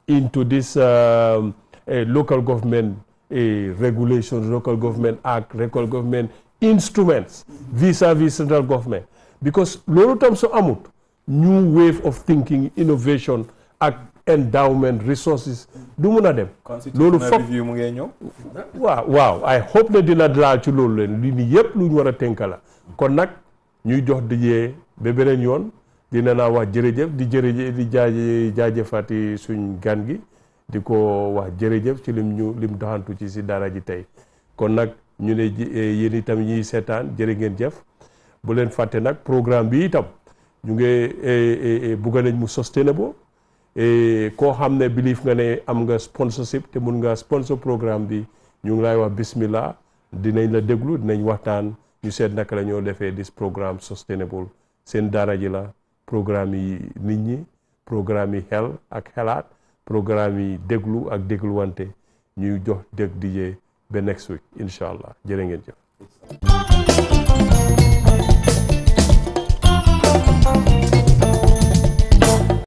into this local government regulations, local government act, local government instruments vis-a-vis central government. Because loolu tam so amut new wave of thinking, innovation ak endowment resources du mun a dem. loolu foog review mu ngee ñëw. waaw I hope ne dina laal ci loolu leen li ni yëpp lu ñu war a tënk la kon nag ñuy jox dijee ba beneen yoon dina naa wax jërëjëf di jaajëfati suñ gan gi di ko wax jërëjëf ci lim doxantu ci si dara ji tey kon nag ñu ne yéen itam ñiy seetaan jërë ngeen jëf bu leen fàtte nag programme bi itam ñu ngi bugga nañ mu sustainable koo xam ne believe nga ne am nga sponsorship te mun nga sponsor programme bi ñu ngi lay wax bismillah dinañ la déglu dinañ waxtaan ñu seet naka la ñoo defee this programme sustainable seen daara ji la programme yi nit ñi programme yi xel ak xelaat programme yi déglu ak dégluwante ñuy jox dég dijee ba next week incha allah jërë ngeen jëf